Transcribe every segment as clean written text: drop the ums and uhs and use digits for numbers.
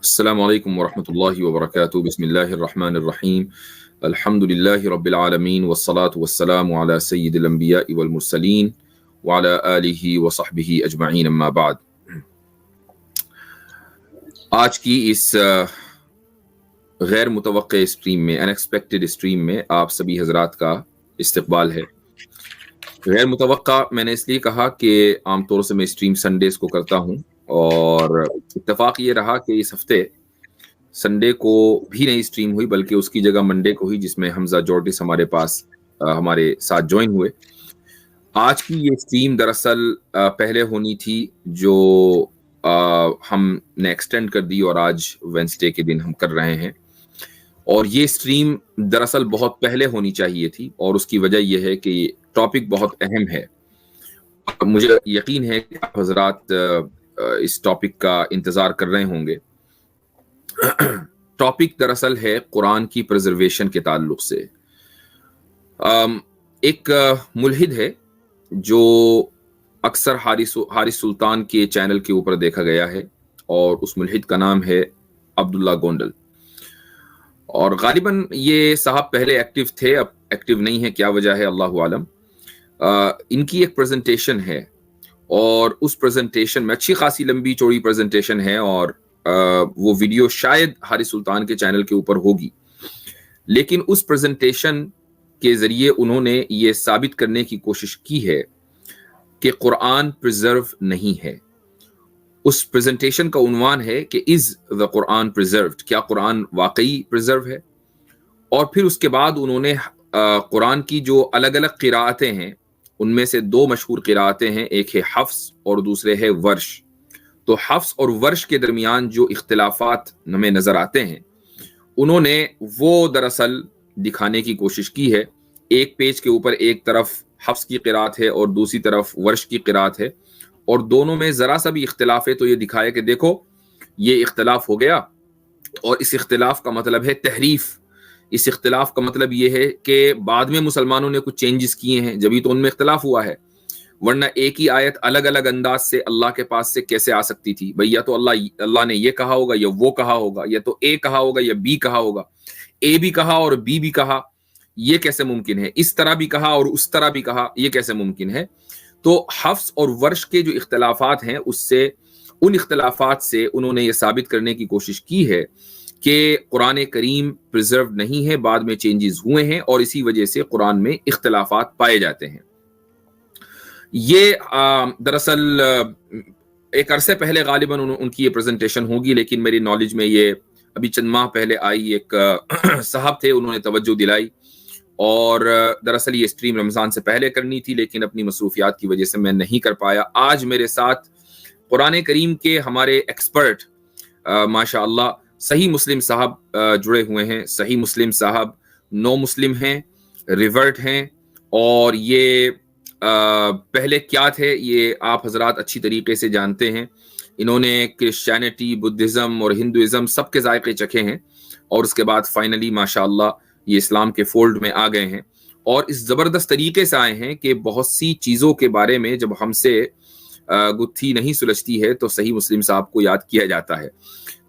السلام علیکم ورحمۃ اللہ وبرکاتہ. بسم اللہ الرحمن الرحیم. الحمد للہ رب العالمین والصلاة والسلام علی سید الانبیاء والمرسلین وعلی آلہ وصحبہ اجمعین. اما بعد. آج کی اس غیر متوقع اسٹریم میں، انیکسپیکٹڈ اسٹریم میں آپ سبھی حضرات کا استقبال ہے. غیر متوقع میں نے اس لیے کہا کہ عام طور سے میں اسٹریم سنڈیز کو کرتا ہوں، اور اتفاق یہ رہا کہ اس ہفتے سنڈے کو بھی نہیں اسٹریم ہوئی، بلکہ اس کی جگہ منڈے کو ہوئی، جس میں حمزہ جورٹس ہمارے ساتھ جوائن ہوئے. آج کی یہ اسٹریم دراصل پہلے ہونی تھی، جو ہم نے ایکسٹینڈ کر دی، اور آج وینسڈے کے دن ہم کر رہے ہیں. اور یہ اسٹریم دراصل بہت پہلے ہونی چاہیے تھی، اور اس کی وجہ یہ ہے کہ یہ ٹاپک بہت اہم ہے. مجھے یقین ہے کہ آپ حضرات اس ٹاپک کا انتظار کر رہے ہوں گے. ٹاپک دراصل ہے قرآن کی پرزرویشن کے تعلق سے. ایک ملحد ہے جو اکثر حارث سلطان کے چینل کے اوپر دیکھا گیا ہے، اور اس ملحد کا نام ہے عبداللہ گونڈل. اور غالباً یہ صاحب پہلے ایکٹیو تھے، اب ایکٹیو نہیں ہے، کیا وجہ ہے اللہ عالم. ان کی ایک پریزنٹیشن ہے، اور اس پریزنٹیشن میں اچھی خاصی لمبی چوڑی پریزنٹیشن ہے، اور وہ ویڈیو شاید حارث سلطان کے چینل کے اوپر ہوگی. لیکن اس پریزنٹیشن کے ذریعے انہوں نے یہ ثابت کرنے کی کوشش کی ہے کہ قرآن پریزرو نہیں ہے. اس پریزنٹیشن کا عنوان ہے کہ از دا قرآن پریزروڈ، کیا قرآن واقعی پریزرو ہے. اور پھر اس کے بعد انہوں نے قرآن کی جو الگ الگ قراءتیں ہیں، ان میں سے دو مشہور قراءتیں ہیں، ایک ہے حفص اور دوسرے ہے ورش. تو حفص اور ورش کے درمیان جو اختلافات ہمیں نظر آتے ہیں، انہوں نے وہ دراصل دکھانے کی کوشش کی ہے. ایک پیج کے اوپر ایک طرف حفص کی قراءت ہے اور دوسری طرف ورش کی قراءت ہے، اور دونوں میں ذرا سا بھی اختلاف ہے تو یہ دکھایا کہ دیکھو یہ اختلاف ہو گیا، اور اس اختلاف کا مطلب ہے تحریف. اس اختلاف کا مطلب یہ ہے کہ بعد میں مسلمانوں نے کچھ چینجز کیے ہیں، جبھی تو ان میں اختلاف ہوا ہے. ورنہ ایک ہی آیت الگ الگ انداز سے اللہ کے پاس سے کیسے آ سکتی تھی؟ بھئی یا تو اللہ نے یہ کہا ہوگا، یا وہ کہا ہوگا، یا تو اے کہا ہوگا یا بی کہا ہوگا. اے بھی کہا اور بی بھی کہا، یہ کیسے ممکن ہے؟ اس طرح بھی کہا اور اس طرح بھی کہا، یہ کیسے ممکن ہے؟ تو حفص اور ورش کے جو اختلافات ہیں، ان اختلافات سے انہوں نے یہ ثابت کرنے کی کوشش کی ہے کہ قرآن کریم پریزرو نہیں ہے، بعد میں چینجز ہوئے ہیں، اور اسی وجہ سے قرآن میں اختلافات پائے جاتے ہیں. یہ دراصل ایک عرصے پہلے غالباً ان کی یہ پریزنٹیشن ہوگی، لیکن میری نالج میں یہ ابھی چند ماہ پہلے آئی. ایک صاحب تھے، انہوں نے توجہ دلائی، اور دراصل یہ اسٹریم رمضان سے پہلے کرنی تھی، لیکن اپنی مصروفیات کی وجہ سے میں نہیں کر پایا. آج میرے ساتھ قرآن کریم کے ہمارے ایکسپرٹ ماشاء اللہ صحیح مسلم صاحب جڑے ہوئے ہیں. صحیح مسلم صاحب نو مسلم ہیں، ریورٹ ہیں، اور یہ پہلے کیا تھے یہ آپ حضرات اچھی طریقے سے جانتے ہیں. انہوں نے کرسچینٹی، بدھزم اور ہندوازم سب کے ذائقے چکھے ہیں، اور اس کے بعد فائنلی ماشاء اللہ یہ اسلام کے فولڈ میں آ گئے ہیں، اور اس زبردست طریقے سے آئے ہیں کہ بہت سی چیزوں کے بارے میں جب ہم سے گتھی نہیں سلجھتی ہے تو صحیح مسلم صاحب کو یاد کیا جاتا ہے.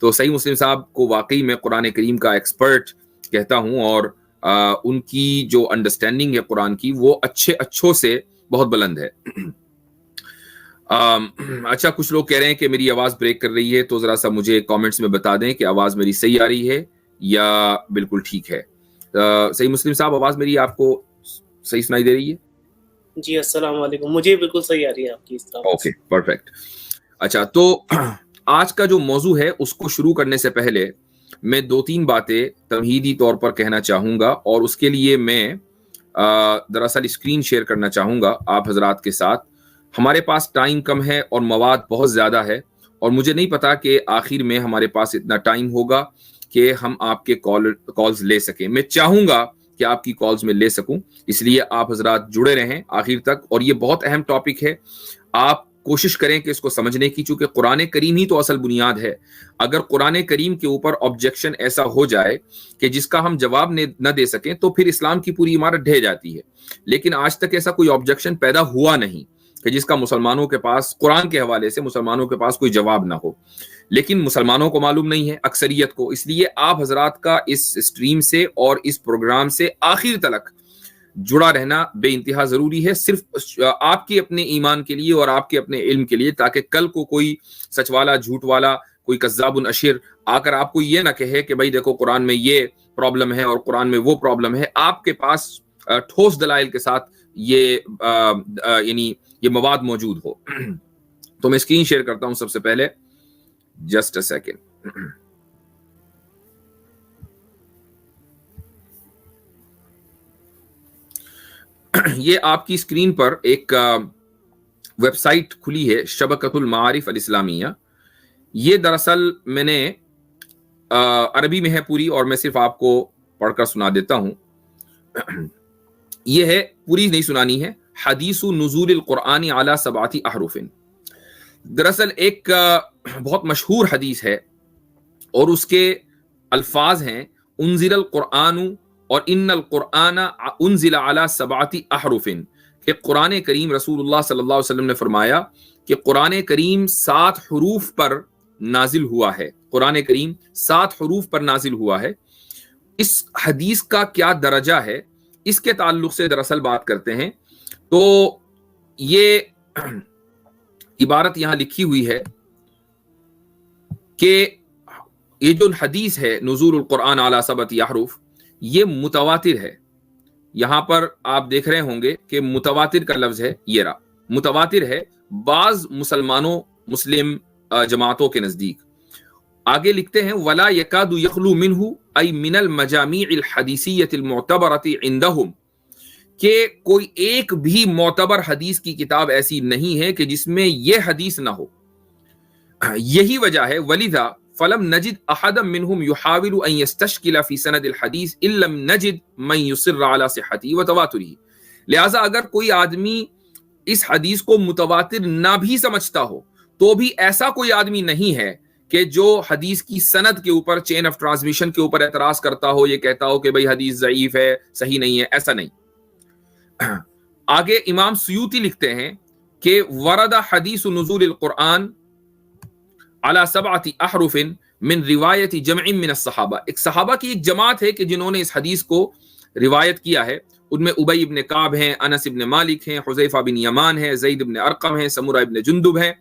تو صحیح مسلم صاحب کو واقعی میں قرآن کریم کا ایکسپرٹ کہتا ہوں، اور ان کی جو انڈرسٹینڈنگ ہے قرآن کی، وہ اچھوں سے بہت بلند ہے. اچھا، کچھ لوگ کہہ رہے ہیں کہ میری آواز بریک کر رہی ہے، تو ذرا سا مجھے کامنٹس میں بتا دیں کہ آواز میری صحیح آ رہی ہے یا بالکل ٹھیک ہے. صحیح مسلم صاحب، آواز میری آپ کو صحیح سنائی دے رہی ہے؟ جی السلام علیکم، مجھے بالکل صحیح آ رہی ہے آپ کی. Okay, perfect. اچھا، تو آج کا جو موضوع ہے اس کو شروع کرنے سے پہلے میں 2-3 باتیں تمہیدی طور پر کہنا چاہوں گا، اور اس کے لیے میں دراصل اسکرین شیئر کرنا چاہوں گا آپ حضرات کے ساتھ. ہمارے پاس ٹائم کم ہے اور مواد بہت زیادہ ہے، اور مجھے نہیں پتا کہ آخر میں ہمارے پاس اتنا ٹائم ہوگا کہ ہم آپ کے کالز لے سکیں. میں چاہوں گا کہ آپ کی کالز میں لے سکوں، اس لیے آپ حضرات جڑے رہیں آخر تک. اور یہ بہت اہم ٹاپک ہے، آپ کوشش کریں کہ اس کو سمجھنے کی، چونکہ قرآن کریم ہی تو اصل بنیاد ہے. اگر قرآن کریم کے اوپر آبجیکشن ایسا ہو جائے کہ جس کا ہم جواب نہ دے سکیں تو پھر اسلام کی پوری عمارت ڈھہ جاتی ہے. لیکن آج تک ایسا کوئی آبجیکشن پیدا ہوا نہیں کہ جس کا مسلمانوں کے پاس قرآن کے حوالے سے مسلمانوں کے پاس کوئی جواب نہ ہو، لیکن مسلمانوں کو معلوم نہیں ہے، اکثریت کو. اس لیے آپ حضرات کا اس اسٹریم سے اور اس پروگرام سے آخر تک جڑا رہنا بے انتہا ضروری ہے، صرف آپ کے اپنے ایمان کے لیے اور آپ کے اپنے علم کے لیے، تاکہ کل کو کوئی سچ والا، جھوٹ والا، کوئی کذاب اشر آ کر آپ کو یہ نہ کہے کہ بھائی دیکھو قرآن میں یہ پرابلم ہے اور قرآن میں وہ پرابلم ہے. آپ کے پاس ٹھوس دلائل کے ساتھ یعنی یہ مواد موجود ہو. تو میں اسکرین شیئر کرتا ہوں سب سے پہلے، جسٹ اے سیکنڈ. یہ آپ کی اسکرین پر ایک ویب سائٹ کھلی ہے، شبکۃ المعارف الاسلامیہ. یہ دراصل میں نے عربی میں ہے پوری، اور میں صرف آپ کو پڑھ کر سنا دیتا ہوں. یہ ہے، پوری نہیں سنانی ہے، حدیث نزول القرآن علی 7 احرف. دراصل ایک بہت مشہور حدیث ہے اور اس کے الفاظ ہیں انزل القرآن اور ان القرآن انزل علی 7 احرف، کہ قرآن کریم، رسول اللہ صلی اللہ علیہ وسلم نے فرمایا کہ قرآن کریم 7 حروف پر نازل ہوا ہے. قرآن کریم 7 حروف پر نازل ہوا ہے. اس حدیث کا کیا درجہ ہے، اس کے تعلق سے دراصل بات کرتے ہیں. تو یہ عبارت یہاں لکھی ہوئی ہے کہ یہ جو حدیث ہے نزول القرآن علی 7 احرف، یہ متواتر ہے. یہاں پر آپ دیکھ رہے ہوں گے کہ متواتر کا لفظ ہے، یہ رہا متواتر ہے بعض مسلم جماعتوں کے نزدیک. آگے لکھتے ہیں ولا یکاد یخلو منہ ای من المجامع الحدیثیۃ المعتبرۃ عندہم، کہ کوئی ایک بھی معتبر حدیث کی کتاب ایسی نہیں ہے کہ جس میں یہ حدیث نہ ہو. یہی وجہ ہے ولذا فلم نجد احدا منهم يحاول ان يستشكل في سند الحديث ان لم نجد من يصر على صحته وتواتره. لہذا اگر کوئی آدمی اس حدیث کو متواتر نہ بھی سمجھتا ہو تو بھی ایسا کوئی آدمی نہیں ہے کہ جو حدیث کی سند کے اوپر، چین آف ٹرانسمیشن کے اوپر اعتراض کرتا ہو، یہ کہتا ہو کہ بھئی حدیث ضعیف ہے، صحیح نہیں ہے. ایسا نہیں. آگے امام سیوطی لکھتے ہیں کہ ورد حدیث نزول القرآن علی 7 احرف من روایت جمع من الصحابہ. ایک صحابہ کی ایک جماعت ہے کہ جنہوں نے اس حدیث کو روایت کیا ہے. ان میں ابی ابن کعب ہیں، انس ابن مالک ہیں، حذیفہ بن یمان ہیں، زید ابن ارقم ہیں، سمرہ ابن جندب ہیں.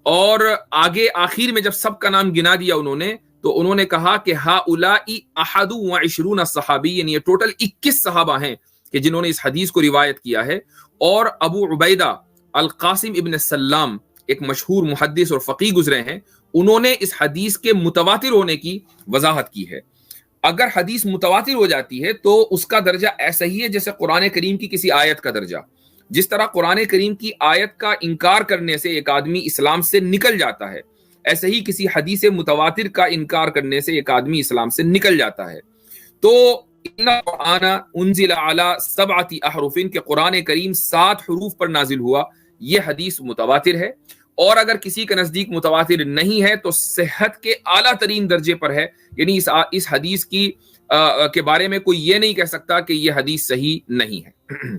اور آگے آخر میں جب سب کا نام گنا دیا انہوں نے، تو انہوں نے کہا کہ ہؤلاء 21 صحابی، یعنی یہ ٹوٹل 21 صحابہ ہیں کہ جنہوں نے اس حدیث کو روایت کیا ہے. اور ابو عبیدہ القاسم ابن سلام ایک مشہور محدث اور فقیہ گزرے ہیں، انہوں نے اس حدیث کے متواتر ہونے کی وضاحت کی ہے. اگر حدیث متواتر ہو جاتی ہے تو اس کا درجہ ایسا ہی ہے جیسے قرآن کریم کی کسی آیت کا درجہ. جس طرح قرآن کریم کی آیت کا انکار کرنے سے ایک آدمی اسلام سے نکل جاتا ہے، ایسے ہی کسی حدیث متواتر کا انکار کرنے سے ایک آدمی اسلام سے نکل جاتا ہے. تو ان قرآن انزل علی 7 احرف، کہ قرآن کریم 7 حروف پر نازل ہوا، یہ حدیث متواتر ہے. اور اگر کسی کے نزدیک متواتر نہیں ہے تو صحت کے اعلیٰ ترین درجے پر ہے، یعنی اس حدیث کی کے بارے میں کوئی یہ نہیں کہہ سکتا کہ یہ حدیث صحیح نہیں ہے.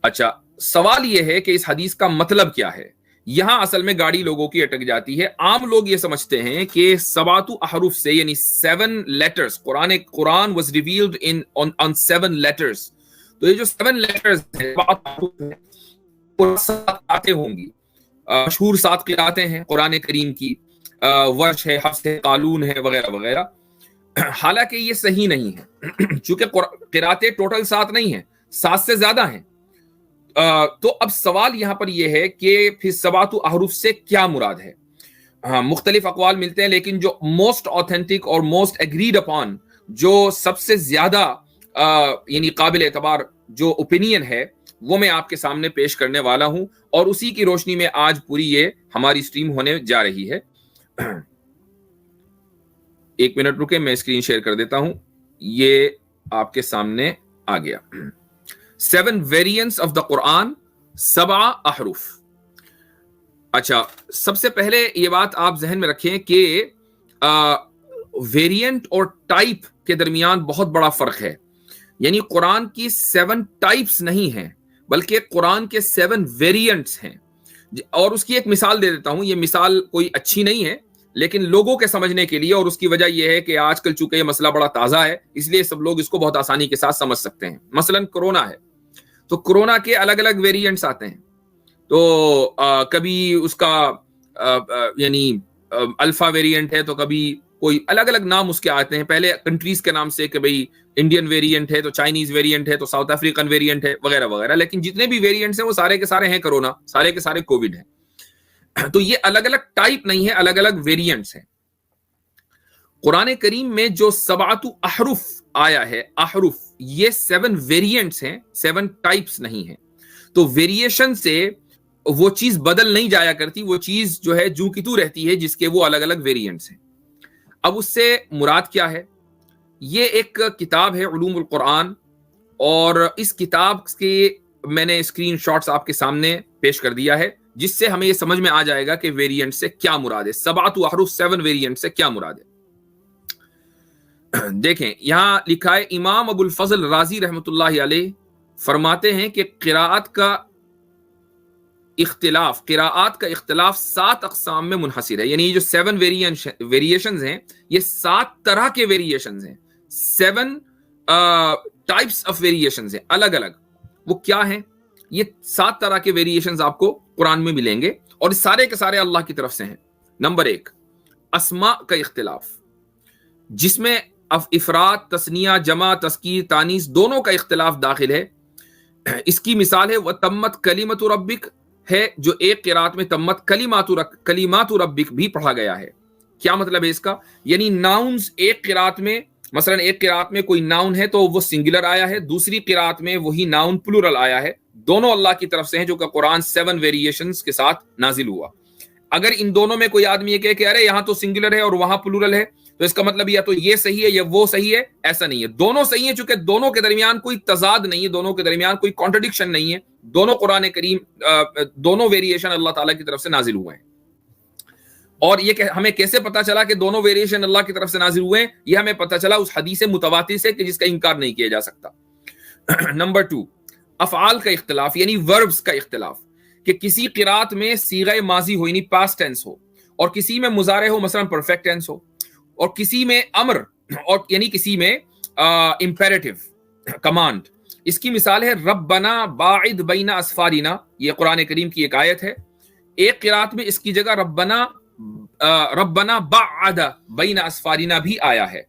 اچھا، سوال یہ ہے کہ اس حدیث کا مطلب کیا ہے. یہاں اصل میں گاڑی لوگوں کی اٹک جاتی ہے. عام لوگ یہ سمجھتے ہیں کہ 7 احرف سے، یعنی 7 letters, Quran was revealed on 7 letters. تو یہ جو 7 لیٹرز ہیں، 7 آتے ہوں گی. مشہور 7 قراتیں ہیں قرآن کریم کی، ورش ہے، حفص ہے، قالون ہے، وغیرہ وغیرہ. حالانکہ یہ صحیح نہیں ہے، چونکہ قراتیں ٹوٹل 7 نہیں ہیں، 7 سے زیادہ ہیں. تو اب سوال یہاں پر یہ ہے کہ پھر 7 احرف سے کیا مراد ہے. مختلف اقوال ملتے ہیں، لیکن جو موسٹ آتھینٹک اور موسٹ ایگریڈ اپان، جو سب سے زیادہ یعنی قابل اعتبار جو اوپینین ہے، وہ میں آپ کے سامنے پیش کرنے والا ہوں، اور اسی کی روشنی میں آج پوری یہ ہماری سٹریم ہونے جا رہی ہے. 1 منٹ رکے، میں اسکرین شیئر کر دیتا ہوں. یہ آپ کے سامنے آ گیا. 7 variants of the قرآن، 7 احرف. اچھا، سب سے پہلے یہ بات آپ ذہن میں رکھیں کہ ویریئنٹ اور ٹائپ کے درمیان بہت بڑا فرق ہے. یعنی قرآن کی 7 ٹائپس نہیں ہیں، بلکہ قرآن کے 7 ویریئنٹس ہیں. اور اس کی ایک مثال دے دیتا ہوں. یہ مثال کوئی اچھی نہیں ہے لیکن لوگوں کے سمجھنے کے لیے، اور اس کی وجہ یہ ہے کہ آج کل چونکہ یہ مسئلہ بڑا تازہ ہے اس لیے سب لوگ اس کو بہت آسانی کے ساتھ سمجھ سکتے ہیں. مثلا کرونا ہے تو کرونا کے الگ الگ ویریئنٹس آتے ہیں. تو کبھی اس کا یعنی الفا ویریئنٹ ہے، تو کبھی کوئی الگ الگ نام اس کے آتے ہیں. پہلے کنٹریز کے نام سے کہ بھئی انڈین ویریئنٹ ہے تو چائنیز ویریئنٹ ہے تو ساؤتھ افریقن ویریئنٹ ہے وغیرہ وغیرہ. لیکن جتنے بھی ویریئنٹس ہیں وہ سارے کے سارے ہیں کرونا، سارے کے سارے کووڈ ہیں. تو یہ الگ الگ ٹائپ نہیں ہے، الگ الگ ویریئنٹس ہیں. قرآن کریم میں جو 7 احرف آیا ہے، احرف، یہ 7 ویریئنٹس ہیں، 7 ٹائپس نہیں ہیں. تو ویریشن سے وہ چیز بدل نہیں جایا کرتی، وہ چیز جو ہے جو کی تو رہتی ہے جس کے وہ الگ الگ ویریئنٹس ہیں. اب اس سے مراد کیا ہے؟ یہ ایک کتاب ہے علوم القرآن، اور اس کتاب کے میں نے اسکرین شاٹس آپ کے سامنے پیش کر دیا ہے جس سے ہمیں یہ سمجھ میں آ جائے گا کہ ویریئنٹ سے کیا مراد ہے. 7 احرف 7 ویریئنٹ سے کیا مراد ہے. دیکھیں یہاں لکھا ہے، امام ابو الفضل رازی رحمۃ اللہ علیہ فرماتے ہیں کہ قراءت کا اختلاف 7 اقسام میں منحصر ہے. یعنی یہ جو 7 ویریشنز ہیں یہ 7 طرح کے ویریشنز ہیں، 7 ٹائپس آف ویریشنز ہیں الگ الگ. وہ کیا ہیں؟ یہ 7 طرح کے ویریشنز آپ کو قرآن میں ملیں گے اور سارے کے سارے اللہ کی طرف سے ہیں. نمبر 1، اسماء کا اختلاف، جس میں افراد، تثنیہ، جمع، تذکیر، تانیث دونوں کا اختلاف داخل ہے. اس کی مثال ہے وَتَمَّتْ كَلِمَةُ رَبِّكَ ہے، جو ایک قرات میں تمت کلیمات ربک بھی پڑھا گیا ہے. کیا مطلب ہے اس کا؟ یعنی ناؤنز ایک قرات میں، مثلا ایک قرات میں کوئی ناؤن ہے تو وہ سنگولر آیا ہے، دوسری قرات میں وہی ناؤن پلورل آیا ہے. دونوں اللہ کی طرف سے ہیں جو کہ قرآن 7 ویریشنز کے ساتھ نازل ہوا. اگر ان دونوں میں کوئی آدمی یہ کہے کہ ارے یہاں تو سنگولر ہے اور وہاں پلورل ہے تو اس کا مطلب یا تو یہ صحیح ہے یا وہ صحیح ہے، ایسا نہیں ہے. دونوں صحیح ہیں چونکہ دونوں کے درمیان کوئی تضاد نہیں ہے، دونوں کے درمیان کوئی کانٹرڈکشن نہیں ہے. دونوں قرآن کریم دونوں ویریشن اللہ تعالیٰ کی طرف سے نازل ہوئے ہیں. اور یہ ہمیں کیسے پتا چلا کہ دونوں ویریشن اللہ کی طرف سے نازل ہوئے ہیں؟ یہ ہمیں پتا چلا اس حدیث متواتر سے کہ جس کا انکار نہیں کیا جا سکتا. نمبر 2، افعال کا اختلاف یعنی وربز کا اختلاف، کہ کسی قرات میں صیغہ ماضی ہو یعنی پاسٹ ٹینس ہو، اور کسی میں مضارع ہو مثلا پرفیکٹ ٹینس ہو، اور کسی میں امر اور یعنی کسی میں امپیریٹو کمانڈ. اس کی مثال ہے ربنا باعد بین اسفارنا، یہ قرآن کریم کی ایک آیت ہے. ایک قرات میں اس کی جگہ ربنا بعد بین اسفارنا بھی آیا ہے.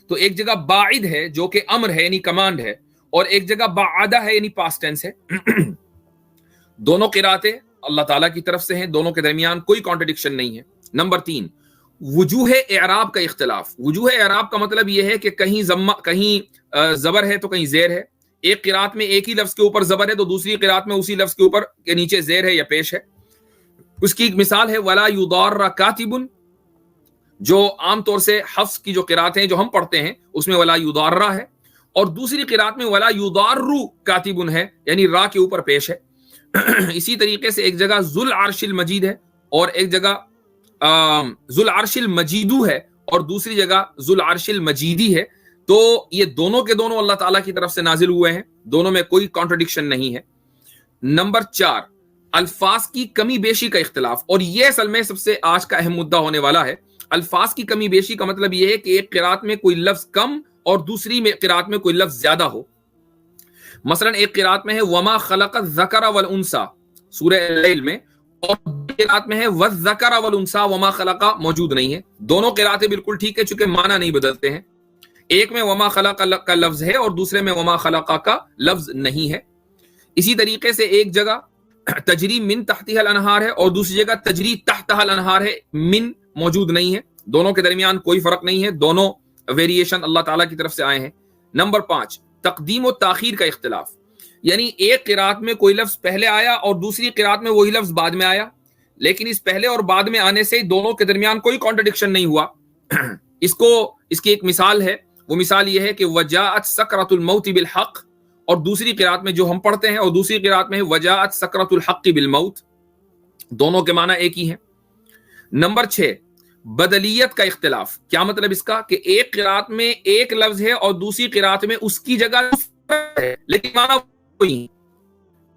تو ایک جگہ باعد ہے جو کہ امر ہے یعنی کمانڈ ہے، اور ایک جگہ بعد ہے یعنی پاسٹ ٹینس ہے. دونوں قراتیں اللہ تعالیٰ کی طرف سے ہیں، دونوں کے درمیان کوئی کانٹرڈکشن نہیں ہے. نمبر 3، وجوہ اعراب کا اختلاف. وجوہ اعراب کا مطلب یہ ہے کہ کہیں زبر ہے تو کہیں زیر ہے. ایک قرات میں ایک ہی لفظ کے اوپر زبر ہے تو دوسری قرات میں اسی لفظ کے اوپر کے نیچے زیر ہے یا پیش ہے. اس کی ایک مثال ہے ولا یضار کاتب، جو عام طور سے حفظ کی جو قرات ہیں جو ہم پڑھتے ہیں اس میں ولا یضار ہے، اور دوسری قرات میں ولا یضار کاتب ہے یعنی را کے اوپر پیش ہے. اسی طریقے سے ایک جگہ ذو العرش المجید ہے اور ایک جگہ ذو العرش المجیدو ہے اور دوسری جگہ ذو العرش المجیدی ہے. تو یہ دونوں کے دونوں اللہ تعالیٰ کی طرف سے نازل ہوئے ہیں، دونوں میں کوئی کانٹرڈکشن نہیں ہے. نمبر 4، الفاظ کی کمی بیشی کا اختلاف، اور یہ اصل میں سب سے آج کا اہم مدعا ہونے والا ہے. الفاظ کی کمی بیشی کا مطلب یہ ہے کہ ایک قرات میں کوئی لفظ کم اور دوسری میں قرات میں کوئی لفظ زیادہ ہو. مثلا ایک قرات میں ہے وما خلق الذکر والانثى سورہ اللیل میں، اور قرات میں ہے والذکر والانثى وما خلق موجود نہیں ہے. دونوں قراتیں بالکل ٹھیک ہے چونکہ معنی نہیں بدلتے ہیں. ایک میں وما خلق کا لفظ ہے اور دوسرے میں وما خلق کا لفظ نہیں ہے. اسی طریقے سے ایک جگہ تجری من تحتها الانہار ہے اور دوسری جگہ تجری تحتها الانہار ہے، من موجود نہیں ہے. دونوں کے درمیان کوئی فرق نہیں ہے، دونوں ویریشن اللہ تعالیٰ کی طرف سے آئے ہیں. نمبر 5، تقدیم و تاخیر کا اختلاف، یعنی ایک قرات میں کوئی لفظ پہلے آیا اور دوسری قرات میں وہی لفظ بعد میں آیا، لیکن اس پہلے اور بعد میں آنے سے دونوں کے درمیان کوئی کانٹرڈکشن نہیں ہوا. اس کی ایک مثال ہے، وہ مثال یہ ہے کہ وجاءت سکرۃ الموت بالحق، اور دوسری قرات میں جو ہم پڑھتے ہیں اور دوسری قرات میں وجاءت سکرۃ الحق بالموت، دونوں کے معنی ایک ہی ہیں. نمبر 6، بدلیت کا اختلاف. کیا مطلب اس کا؟ کہ ایک قرات میں ایک لفظ ہے اور دوسری قرات میں اس کی جگہ ہے لیکن معنی وہی.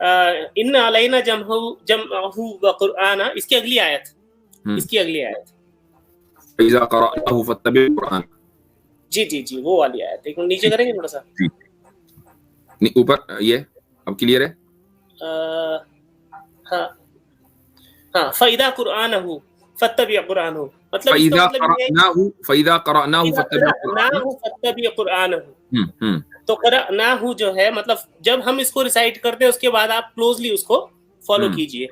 ان علینا جمعہ و قرآن، اس کی اگلی آیت، اس کی اگلی آیت فَإِذَا قَرَأْنَاهُ فَاتَّبِعْ الْقُرْآنَ. جی وہ والی آیت، ایک منٹ نیچے کریں گے تھوڑا سا اوپر، یہ اب کلیئر ہے. ہاں فَإِذَا قُرْآنَهُ فَاتَّبِعْ قُرْآنَهُ، مطلب اس کا فَإِذَا مطلب یہ ہے فَإِذَا قَرَأْنَاهُ فَاتَّبِعْ الْقُرْآنَ. فَاتَّبِعْ قُرْآنَهُ، تو قرأناہ جو ہے مطلب جب ہم اس کو ریسائٹ کرتے ہیں اس کے بعد آپ کلوزلی اس کو فالو کیجئے.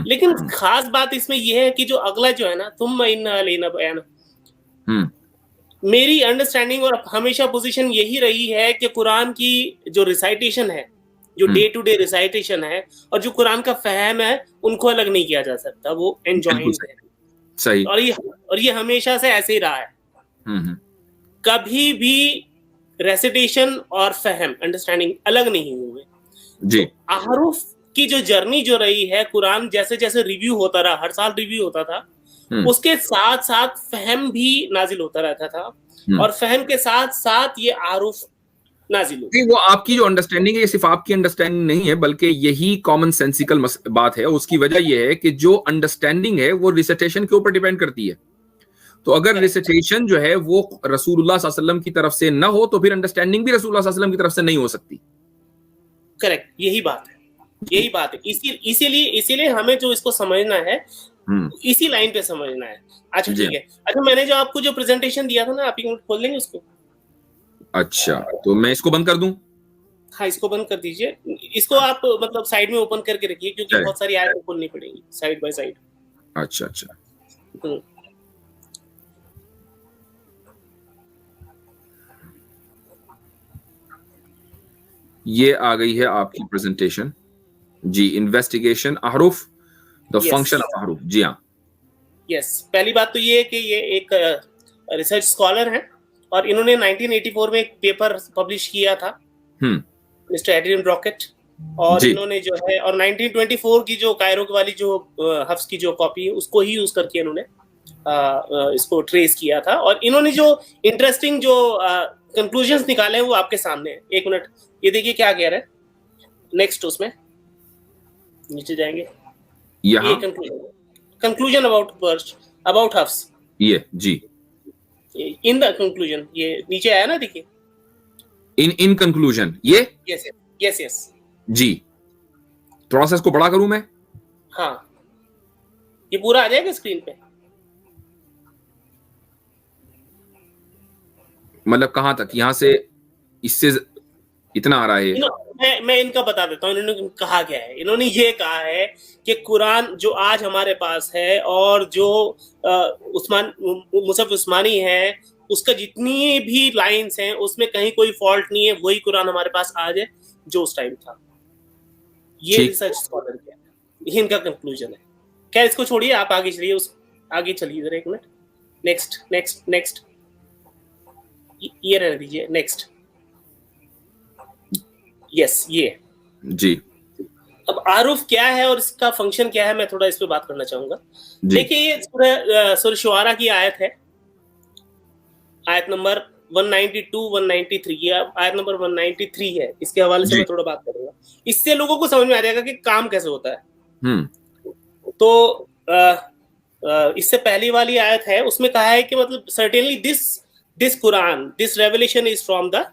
لیکن خاص بات اس میں یہ ہے کہ جو اگلا جو ہے نا ثم ان علینا بیانہ، میری انڈرسٹینڈنگ اور ہمیشہ پوزیشن یہی رہی ہے کہ قرآن کی جو ریسائٹیشن ہے، جو ڈے ٹو ڈے ریسائٹیشن ہے اور جو قرآن کا فہم ہے، ان کو الگ نہیں کیا جا سکتا، وہ انجوائنڈ ہے. صحیح. اور یہ ہمیشہ سے ایسے ہی رہا ہے، کبھی بھی ریسیٹیشن اور فہم انڈرسٹینڈنگ الگ نہیں ہوئے. جی. احرف کی جو جرنی جو رہی ہے، قرآن جیسے جیسے ریویو ہوتا رہا، ہر سال ریویو ہوتا تھا، اس کے ساتھ ساتھ فہم بھی نازل ہوتا رہتا تھا، اور فہم کے ساتھ ساتھ یہ احرف نازل ہوتے. وہ آپ کی جو انڈرسٹینڈنگ ہے یہ صرف آپ کی انڈرسٹینڈنگ نہیں ہے، بلکہ یہی کامن سینسیکل بات ہے. اس کی وجہ یہ ہے کہ جو انڈرسٹینڈنگ ہے وہ ریسیٹیشن کے اوپر ڈیپینڈ کرتی ہے. تو اگر ریسیٹیشن جو ہے وہ رسول اللہ صلی اللہ علیہ وسلم کی طرف سے نہ ہو تو پھر انڈرسٹینڈنگ بھی رسول اللہ صلی اللہ علیہ وسلم کی طرف سے نہیں ہو سکتی. کریکٹ، یہی بات ہے. اسی لیے ہمیں جو اس کو سمجھنا ہے اسی لائن پہ سمجھنا ہے. اچھا ٹھیک ہے. اچھا میں نے جو آپ کو جو پریزنٹیشن دیا تھا نا، آپ کھول لیں گے اس کو؟ اچھا تو میں اس کو بند کر دوں؟ ہاں اس کو بند کر دیجئے. اس کو آپ مطلب سائڈ میں اوپن کر کے رکھیے، کیونکہ بہت ساری آیتیں کھولنی پڑیں گی سائڈ بائی سائڈ. اچھا. یہ آ گئی ہے آپ کی پریزنٹیشن. جی. انویسٹیگیشن احرف، دا فنکشن آف احرف. جی ہاں. یس. پہلی بات تو یہ ہے کہ یہ ایک ریسرچ اسکالر ہیں، اور انہوں نے 1984 میں ایک پیپر پبلش کیا تھا، مسٹر ایڈرین براکٹ، اور انہوں نے جو ہے اور 1924 کی جو کائرو والی جو حفظ کی جو کاپی ہے اس کو ہی یوز کر کے انہوں نے اس کو ٹریس کیا تھا. اور انہوں نے جو انٹرسٹنگ جو کنکلوژنس نکالے ہیں وہ آپ کے سامنے ہیں. ایک منٹ، یہ دیکھیے کیا کہہ رہے ہیں. نیکسٹ اس میں نیچے جائیں گے. یہ کنکلوژن اباؤٹ حفظ. یہ جی ان دا کنکلوژن، یہ نیچے آیا نا، دیکھیے ان کنکلوژن. یہ یس جی. تھوڑا سا اس کو بڑا کروں میں؟ ہاں یہ پورا آ جائے گا اسکرین پہ. مطلب کہاں تک؟ یہاں سے اس سے اتنا آ رہا ہے. میں ان کا بتا دیتا ہوں انہوں نے کہا کیا ہے. انہوں نے یہ کہا ہے کہ قرآن جو آج ہمارے پاس ہے اور جو مصحف عثمانی ہے، اس کا جتنی بھی لائنز ہیں اس میں کہیں کوئی فالٹ نہیں ہے. وہی قرآن ہمارے پاس آج ہے جو اس ٹائم تھا. یہ ریسرچ اسکالر کیا ہے، یہ ان کا کنکلوژن ہے. کیا اس کو چھوڑیے، آپ آگے چلیے، آگے چلیے ذرا. ایک منٹ. نیکسٹ یہ رہنے دیجیے. نیکسٹ. یس یہ جی. اب عارف کیا ہے اور اس کا فنکشن کیا ہے، میں تھوڑا اس پہ بات کرنا چاہوں گا. دیکھیے یہ سورہ شعراء کی آیت ہے، آیت نمبر 192 193. یہ آیت نمبر 193 ہے. اس کے حوالے سے میں تھوڑا بات کروں گا، اس سے لوگوں کو سمجھ میں آ جائے گا کہ کام کیسے ہوتا ہے. تو اس سے پہلی والی آیت ہے، اس میں کہا ہے کہ مطلب certainly this Quran, this revelation is from the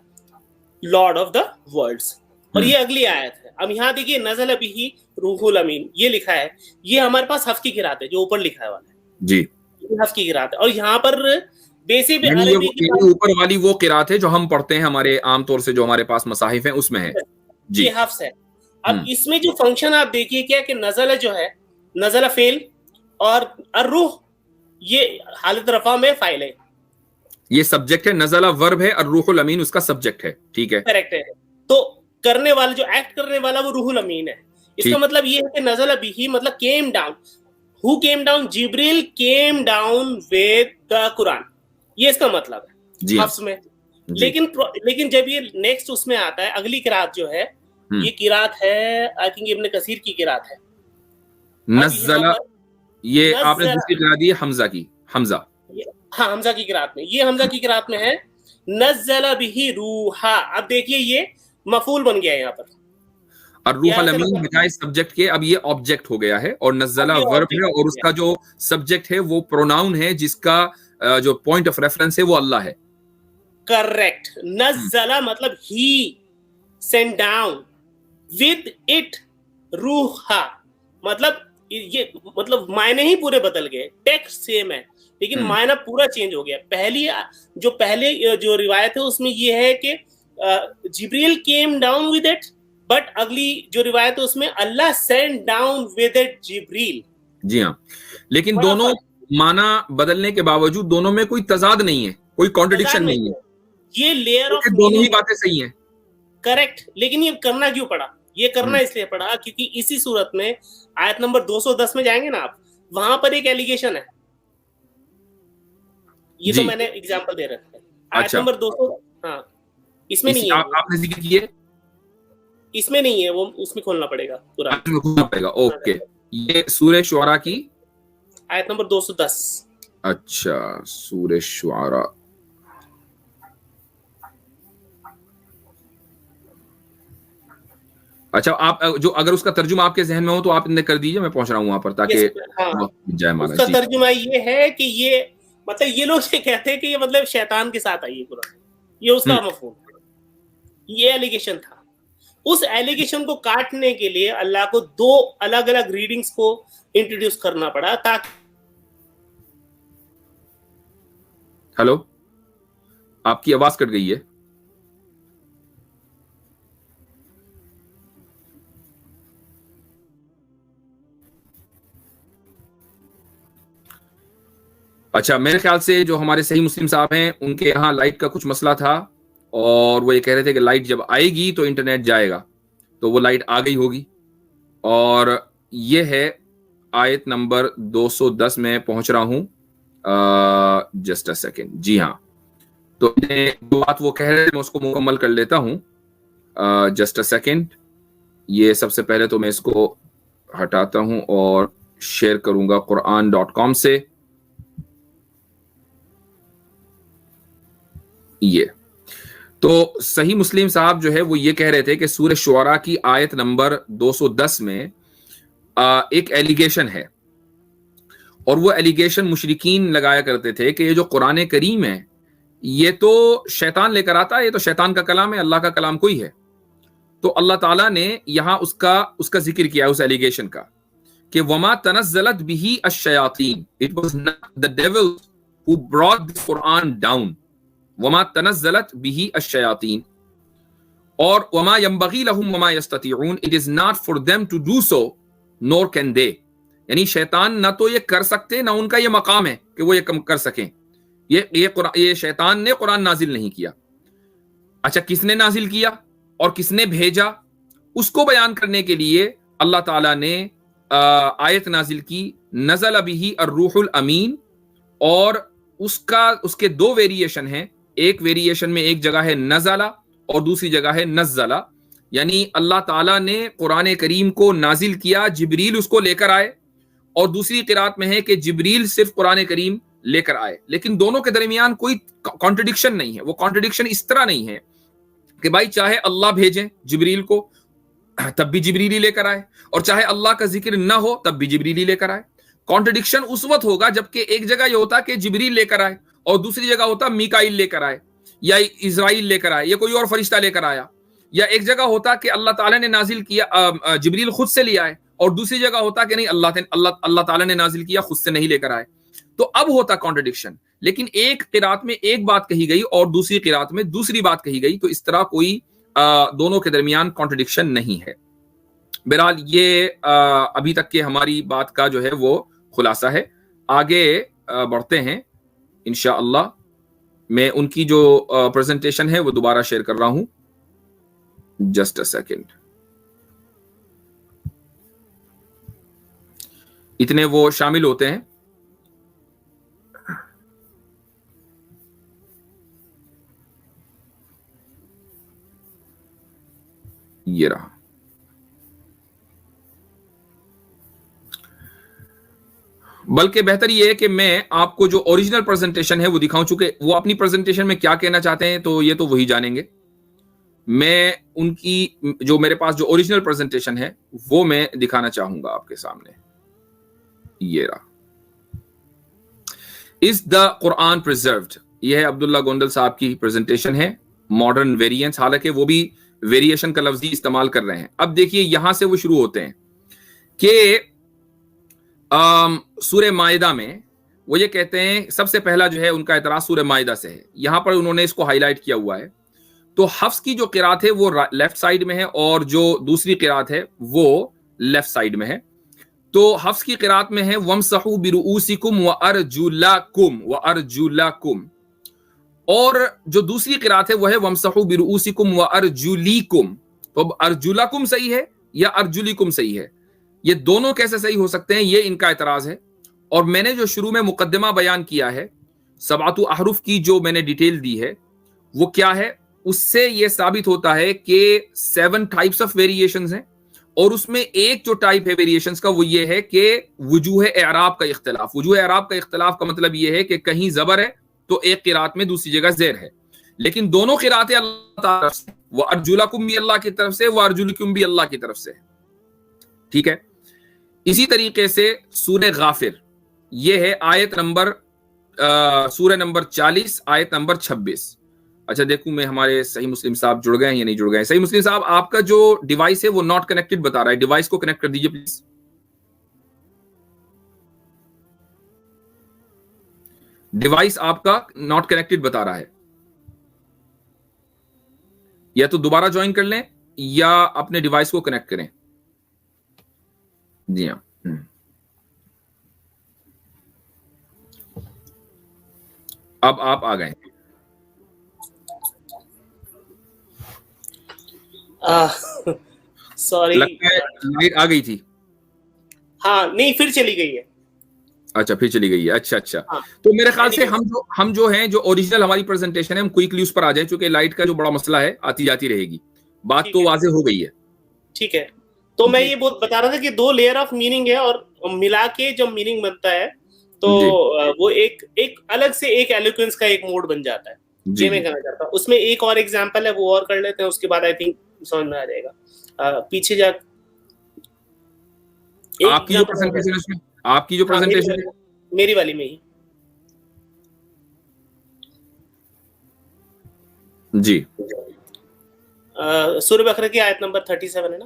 Lord of the worlds. اور یہ اگلی آیت ہے. اب یہاں دیکھیے نزل بہ روح الامین، یہ لکھا ہے، یہ ہمارے پاس حفظ کی قرات ہے جو اوپر لکھا ہے والا ہے جی، حفظ کی قرات ہے. اور یہاں پر بیسک عربی کی اوپر والی وہ قرات ہے جو ہم پڑھتے ہیں ہمارے عام طور سے جو ہمارے پاس مصاحف ہیں اس میں ہے جی، یہ حفظ ہے. اب اس میں جو فنکشن آپ دیکھیے کیا کہ نزل جو ہے، نزل فعل اور الروح یہ حالت رفع میں فاعل ہے، یہ سبجیکٹ ہے. نزل ورب ہے، الروح الامین اس کا سبجیکٹ ہے. ٹھیک ہے، کریکٹ ہے. تو کرنے والا جو ایکٹ کرنے والا وہ روح الامین ہے. اس کا مطلب یہ ہے کہ نزل بہ مطلب came down. Who came down? جبریل کیم ڈاؤن ود دا قرآن، یہ اس کا مطلب ہے جی حفظ میں. لیکن جب یہ نیکسٹ اس میں آتا ہے، اگلی قرات جو ہے، یہ قرات ہے آئی تھنک ابن کثیر کی قرات ہے. نزل، یہ آپ نے دوسری قرات دی ہے حمزہ کی، حمزہ، ہاں حمزہ کی قرات میں، یہ حمزہ کی قرات میں ہے نزل بہ روحا. اب دیکھیے یہ مفعول بن گیا ہے یہاں پر. الروح الامین بجائے سبجیکٹ کے اب یہ آبجیکٹ ہو گیا ہے, اور نزلہ ورب ہے, اور اس کا جو سبجیکٹ ہے وہ پروناؤن ہے, جس کا جو پوائنٹ آف ریفرنس ہے وہ اللہ ہے. کریکٹ. نزلہ مطلب ہی سینڈ ڈاؤن ود اٹ روحا, مطلب یہ مطلب معنی ہی پورے بدل گئے. ٹیکسٹ سیم ہے لیکن معنی پورا چینج ہو گیا. پہلے جو روایت ہے اس میں یہ ہے کہ جبریل came down with it, but اگلی جو روایت ہے اس میں اللہ سینڈ ڈاؤن ود اٹ جبریل. جی ہاں, لیکن دونوں معنی بدلنے کے باوجود دونوں میں کوئی تضاد نہیں ہے, کوئی کانٹرڈکشن نہیں ہے. یہ لیئر آف دونوں ہی باتیں صحیح ہیں. کریکٹ. لیکن یہ کرنا کیوں پڑا؟ یہ کرنا اس لیے پڑا کیونکہ اسی صورت میں آیت نمبر 210 میں جائیں گے نا آپ, وہاں پر ایک ایلیگیشن ہے. یہ تو میں نے ایگزامپل دے رکھا ہے. آیت نمبر 200, ہاں اس میں نہیں ہے, آپ نے ذکر کیے, اس میں نہیں ہے, وہ اس میں کھولنا پڑے گا قرآن. اوکے, یہ سورہ شعراء کی آیت نمبر 210. اچھا, سورہ شعراء, اچھا آپ جو اگر اس کا ترجمہ آپ کے ذہن میں ہو تو آپ نے کر دیجئے, میں پہنچ رہا ہوں وہاں پر تاکہ جائے مانا. اس کا ترجمہ یہ ہے کہ یہ مطلب یہ لوگ یہ کہتے ہیں کہ یہ مطلب شیطان کے ساتھ آئی ہے قرآن, یہ اس کا مفہوم ہے. یہ ایلیگیشن تھا. اس ایلیگیشن کو کاٹنے کے لیے اللہ کو 2 الگ الگ ریڈنگز کو انٹروڈیوس کرنا پڑا تاکہ. ہلو, آپ کی آواز کٹ گئی ہے. اچھا, میرے خیال سے جو ہمارے صحیح مسلم صاحب ہیں ان کے یہاں لائٹ کا کچھ مسئلہ تھا, اور وہ یہ کہہ رہے تھے کہ لائٹ جب آئے گی تو انٹرنیٹ جائے گا, تو وہ لائٹ آ گئی ہوگی. اور یہ ہے آیت نمبر 210 میں پہنچ رہا ہوں, جسٹ اے سیکنڈ. جی ہاں, تو جو بات وہ کہہ رہے تھے میں اس کو مکمل کر لیتا ہوں, جسٹ اے سیکنڈ. یہ سب سے پہلے تو میں اس کو ہٹاتا ہوں اور شیئر کروں گا quran.com سے. یہ تو صحیح مسلم صاحب جو ہے وہ یہ کہہ رہے تھے کہ سورہ شعراء کی آیت نمبر 210 میں ایک ایلیگیشن ہے, اور وہ ایلیگیشن مشرکین لگایا کرتے تھے کہ یہ جو قرآن کریم ہے یہ تو شیطان لے کر آتا ہے, یہ تو شیطان کا کلام ہے, اللہ کا کلام کوئی ہے. تو اللہ تعالیٰ نے یہاں اس کا ذکر کیا اس ایلیگیشن کا کہ وما تنزلت به الشیاطین, it was not the devil who brought this Quran down. وما تنزلت به الشیاطین, اور وما ينبغي لهم وما يستطيعون, it is not for them to do so nor can they. یعنی شیطان نہ تو یہ کر سکتے نہ ان کا یہ مقام ہے کہ وہ یہ کر سکیں. یہ شیطان نے قرآن نازل نہیں کیا. اچھا, کس نے نازل کیا اور کس نے بھیجا, اس کو بیان کرنے کے لیے اللہ تعالیٰ نے آیت نازل کی نزل به الروح الامین, اور اس کے 2 ویریشن ہیں. ایک ویریشن میں ایک جگہ ہے نزلہ اور دوسری جگہ ہے نزلہ, یعنی اللہ تعالیٰ نے قرآن کریم کو نازل کیا, جبریل اس کو لے کر آئے, اور دوسری قرات میں ہے کہ جبریل صرف قرآن کریم لے کر آئے. لیکن دونوں کے درمیان کوئی کانٹرڈکشن نہیں ہے. وہ کانٹرڈکشن اس طرح نہیں ہے کہ بھائی چاہے اللہ بھیجیں جبریل کو تب بھی جبریل ہی لے کر آئے, اور چاہے اللہ کا ذکر نہ ہو تب بھی جبریل ہی لے کر آئے. کانٹرڈکشن اس وقت ہوگا جبکہ ایک جگہ یہ ہوتا کہ جبریل لے کر آئے اور دوسری جگہ ہوتا میکائیل لے کر آئے یا اسرائیل لے کر آئے یا کوئی اور فرشتہ لے کر آیا, یا ایک جگہ ہوتا کہ اللہ تعالیٰ نے نازل کیا جبریل خود سے لے آئے, اور دوسری جگہ ہوتا کہ نہیں اللہ تعالیٰ نے نازل کیا خود سے نہیں لے کر آئے. تو اب ہوتا کانٹرڈکشن. لیکن ایک قرات میں ایک بات کہی گئی اور دوسری قرات میں دوسری بات کہی گئی, تو اس طرح کوئی دونوں کے درمیان کانٹرڈکشن نہیں ہے. بہرحال یہ ابھی تک کے ہماری بات کا جو ہے وہ خلاصہ ہے. آگے بڑھتے ہیں انشاءاللہ. میں ان کی جو پریزنٹیشن ہے وہ دوبارہ شیئر کر رہا ہوں, جسٹ اے سیکنڈ. اتنے وہ شامل ہوتے ہیں. یہ رہا. بلکہ بہتر یہ ہے کہ میں آپ کو جو اوریجنل پریزنٹیشن ہے وہ دکھاؤں, چونکہ وہ اپنی پریزنٹیشن میں کیا کہنا چاہتے ہیں تو یہ تو وہی جانیں گے. میں ان کی جو میرے پاس جو اوریجنل پریزنٹیشن ہے وہ میں دکھانا چاہوں گا آپ کے سامنے. یہ رہا. Is the Quran preserved؟ یہ ہے عبداللہ گونڈل صاحب کی پریزنٹیشن ہے. ماڈرن ویریئنٹس، حالانکہ وہ بھی ویریشن کا لفظی استعمال کر رہے ہیں. اب دیکھیے یہاں سے وہ شروع ہوتے ہیں کہ سورہ مائدہ میں وہ یہ کہتے ہیں، سب سے پہلا جو ہے ان کا اعتراض سورہ مائدہ سے ہے. یہاں پر انہوں نے اس کو ہائی لائٹ کیا ہوا ہے. تو حفص کی جو قرات ہے وہ لیفٹ سائڈ میں ہے اور جو دوسری قرات ہے وہ لیفٹ سائڈ میں ہے. تو حفص کی قرات میں ہے وَامْسَحُوا بِرُؤُوسِكُمْ وَأَرْجُلَكُمْ، اور جو دوسری قرات ہے وہ ہے وَامْسَحُوا بِرُؤُوسِكُمْ وَأَرْجُلِكُمْ. تو اب ارجلکم صحیح ہے یا ارجلکم صحیح ہے؟ یہ دونوں کیسے صحیح ہو سکتے ہیں، یہ ان کا اعتراض ہے. اور میں نے جو شروع میں مقدمہ بیان کیا ہے، سبعۃ احرف کی جو میں نے ڈیٹیل دی ہے وہ کیا ہے، اس سے یہ ثابت ہوتا ہے کہ 7 ٹائپس آف ویریشنز ہیں، اور اس میں ایک جو ٹائپ ہے ویریشنز کا وہ یہ ہے کہ وجوہ اعراب کا اختلاف. وجوہ اعراب کا اختلاف کا مطلب یہ ہے کہ کہیں زبر ہے تو ایک قرات میں دوسری جگہ زیر ہے، لیکن دونوں قراتیں اللہ تعالیٰ سے، وہ ارجلکم بھی اللہ کی طرف سے، وہ ارجلکم بھی اللہ کی طرف سے. ٹھیک ہے. اسی طریقے سے سورہ غافر، یہ ہے آیت نمبر سورہ نمبر 40 آیت نمبر 26. اچھا دیکھوں میں ہمارے صحیح مسلم صاحب جڑ گئے ہیں یا نہیں جڑ گئے ہیں. صحیح مسلم صاحب آپ کا جو ڈیوائس ہے وہ ناٹ کنیکٹڈ بتا رہا ہے، ڈیوائس کو کنیکٹ کر دیجئے پلیز. ڈیوائس آپ کا ناٹ کنیکٹڈ بتا رہا ہے، یا تو دوبارہ جوائن کر لیں یا اپنے ڈیوائس کو کنیکٹ کریں. جی ہاں. اب آپ آ گئے. سوری، لگتا ہے لائٹ آ گئی تھی. ہاں نہیں پھر چلی گئی ہے. اچھا پھر چلی گئی ہے. اچھا اچھا. ہاں. تو میرے خیال سے ہم جو ہیں جو اوریجنل ہماری پریزنٹیشن ہے ہم کوئکلی اس پر آ جائیں، چونکہ لائٹ کا جو بڑا مسئلہ ہے آتی جاتی رہے گی. بات تو واضح ہو گئی ہے. ٹھیک ہے. تو میں یہ بتا رہا تھا کہ 2 لیئر آف میننگ ہے، اور ملا کے جب میننگ بنتا ہے تو وہ ایک الگ سے ایک ایلوکوینس کا ایک موڈ بن جاتا ہے. یہ میں کہنا چاہتا ہوں. اس میں ایک اور ایگزامپل ہے، وہ اور کر لیتے ہیں، اس کے بعد آئی تھنک سمجھ میں آ جائے گا. پیچھے جا آپ کی جو پریزنٹیشن اس میں، آپ کی جو پریزنٹیشن میری والی میں ہی جی سورہ بقرہ کی آیت نمبر 37 ہے نا.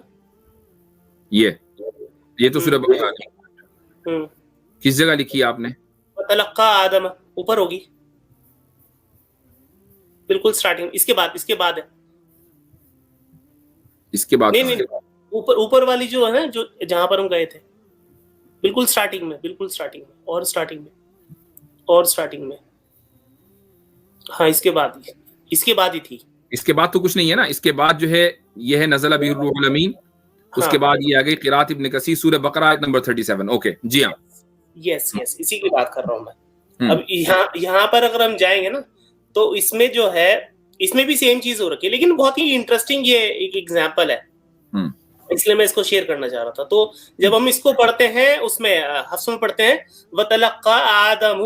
یہ تو سورہ بقرہ کس جگہ لکھی ہے آپ نے؟ وَتَلَقَّى آدَمَ اوپر ہوگی، بالکل سٹارٹنگ. اس کے بعد ہے. اس کے بعد نہیں اوپر والی جو ہے نا، جو جہاں پر ہم گئے تھے، بالکل سٹارٹنگ میں ہاں اس کے بعد ہی تھی. اس کے بعد تو کچھ نہیں ہے نا. اس کے بعد جو ہے یہ ہے نزل بہ الروح الامین. اس کے بعد یہ آ گئی قرات ابن کثیر سورہ بقرہ آیت نمبر 37. اوکے جی ہاں. یس اسی کی بات کر رہا ہوں میں. اب یہاں پر اگر ہم جائیں گے نا تو اس میں جو ہے، اس میں بھی سیم چیز ہو رکھی ہے، لیکن بہت ہی انٹرسٹنگ یہ ایک ایگزامپل ہے، اس لیے میں اس کو شیئر کرنا چاہ رہا تھا. تو جب ہم اس کو پڑھتے ہیں، اس میں حفص میں پڑھتے ہیں وَتَلَقَّى آدَمُ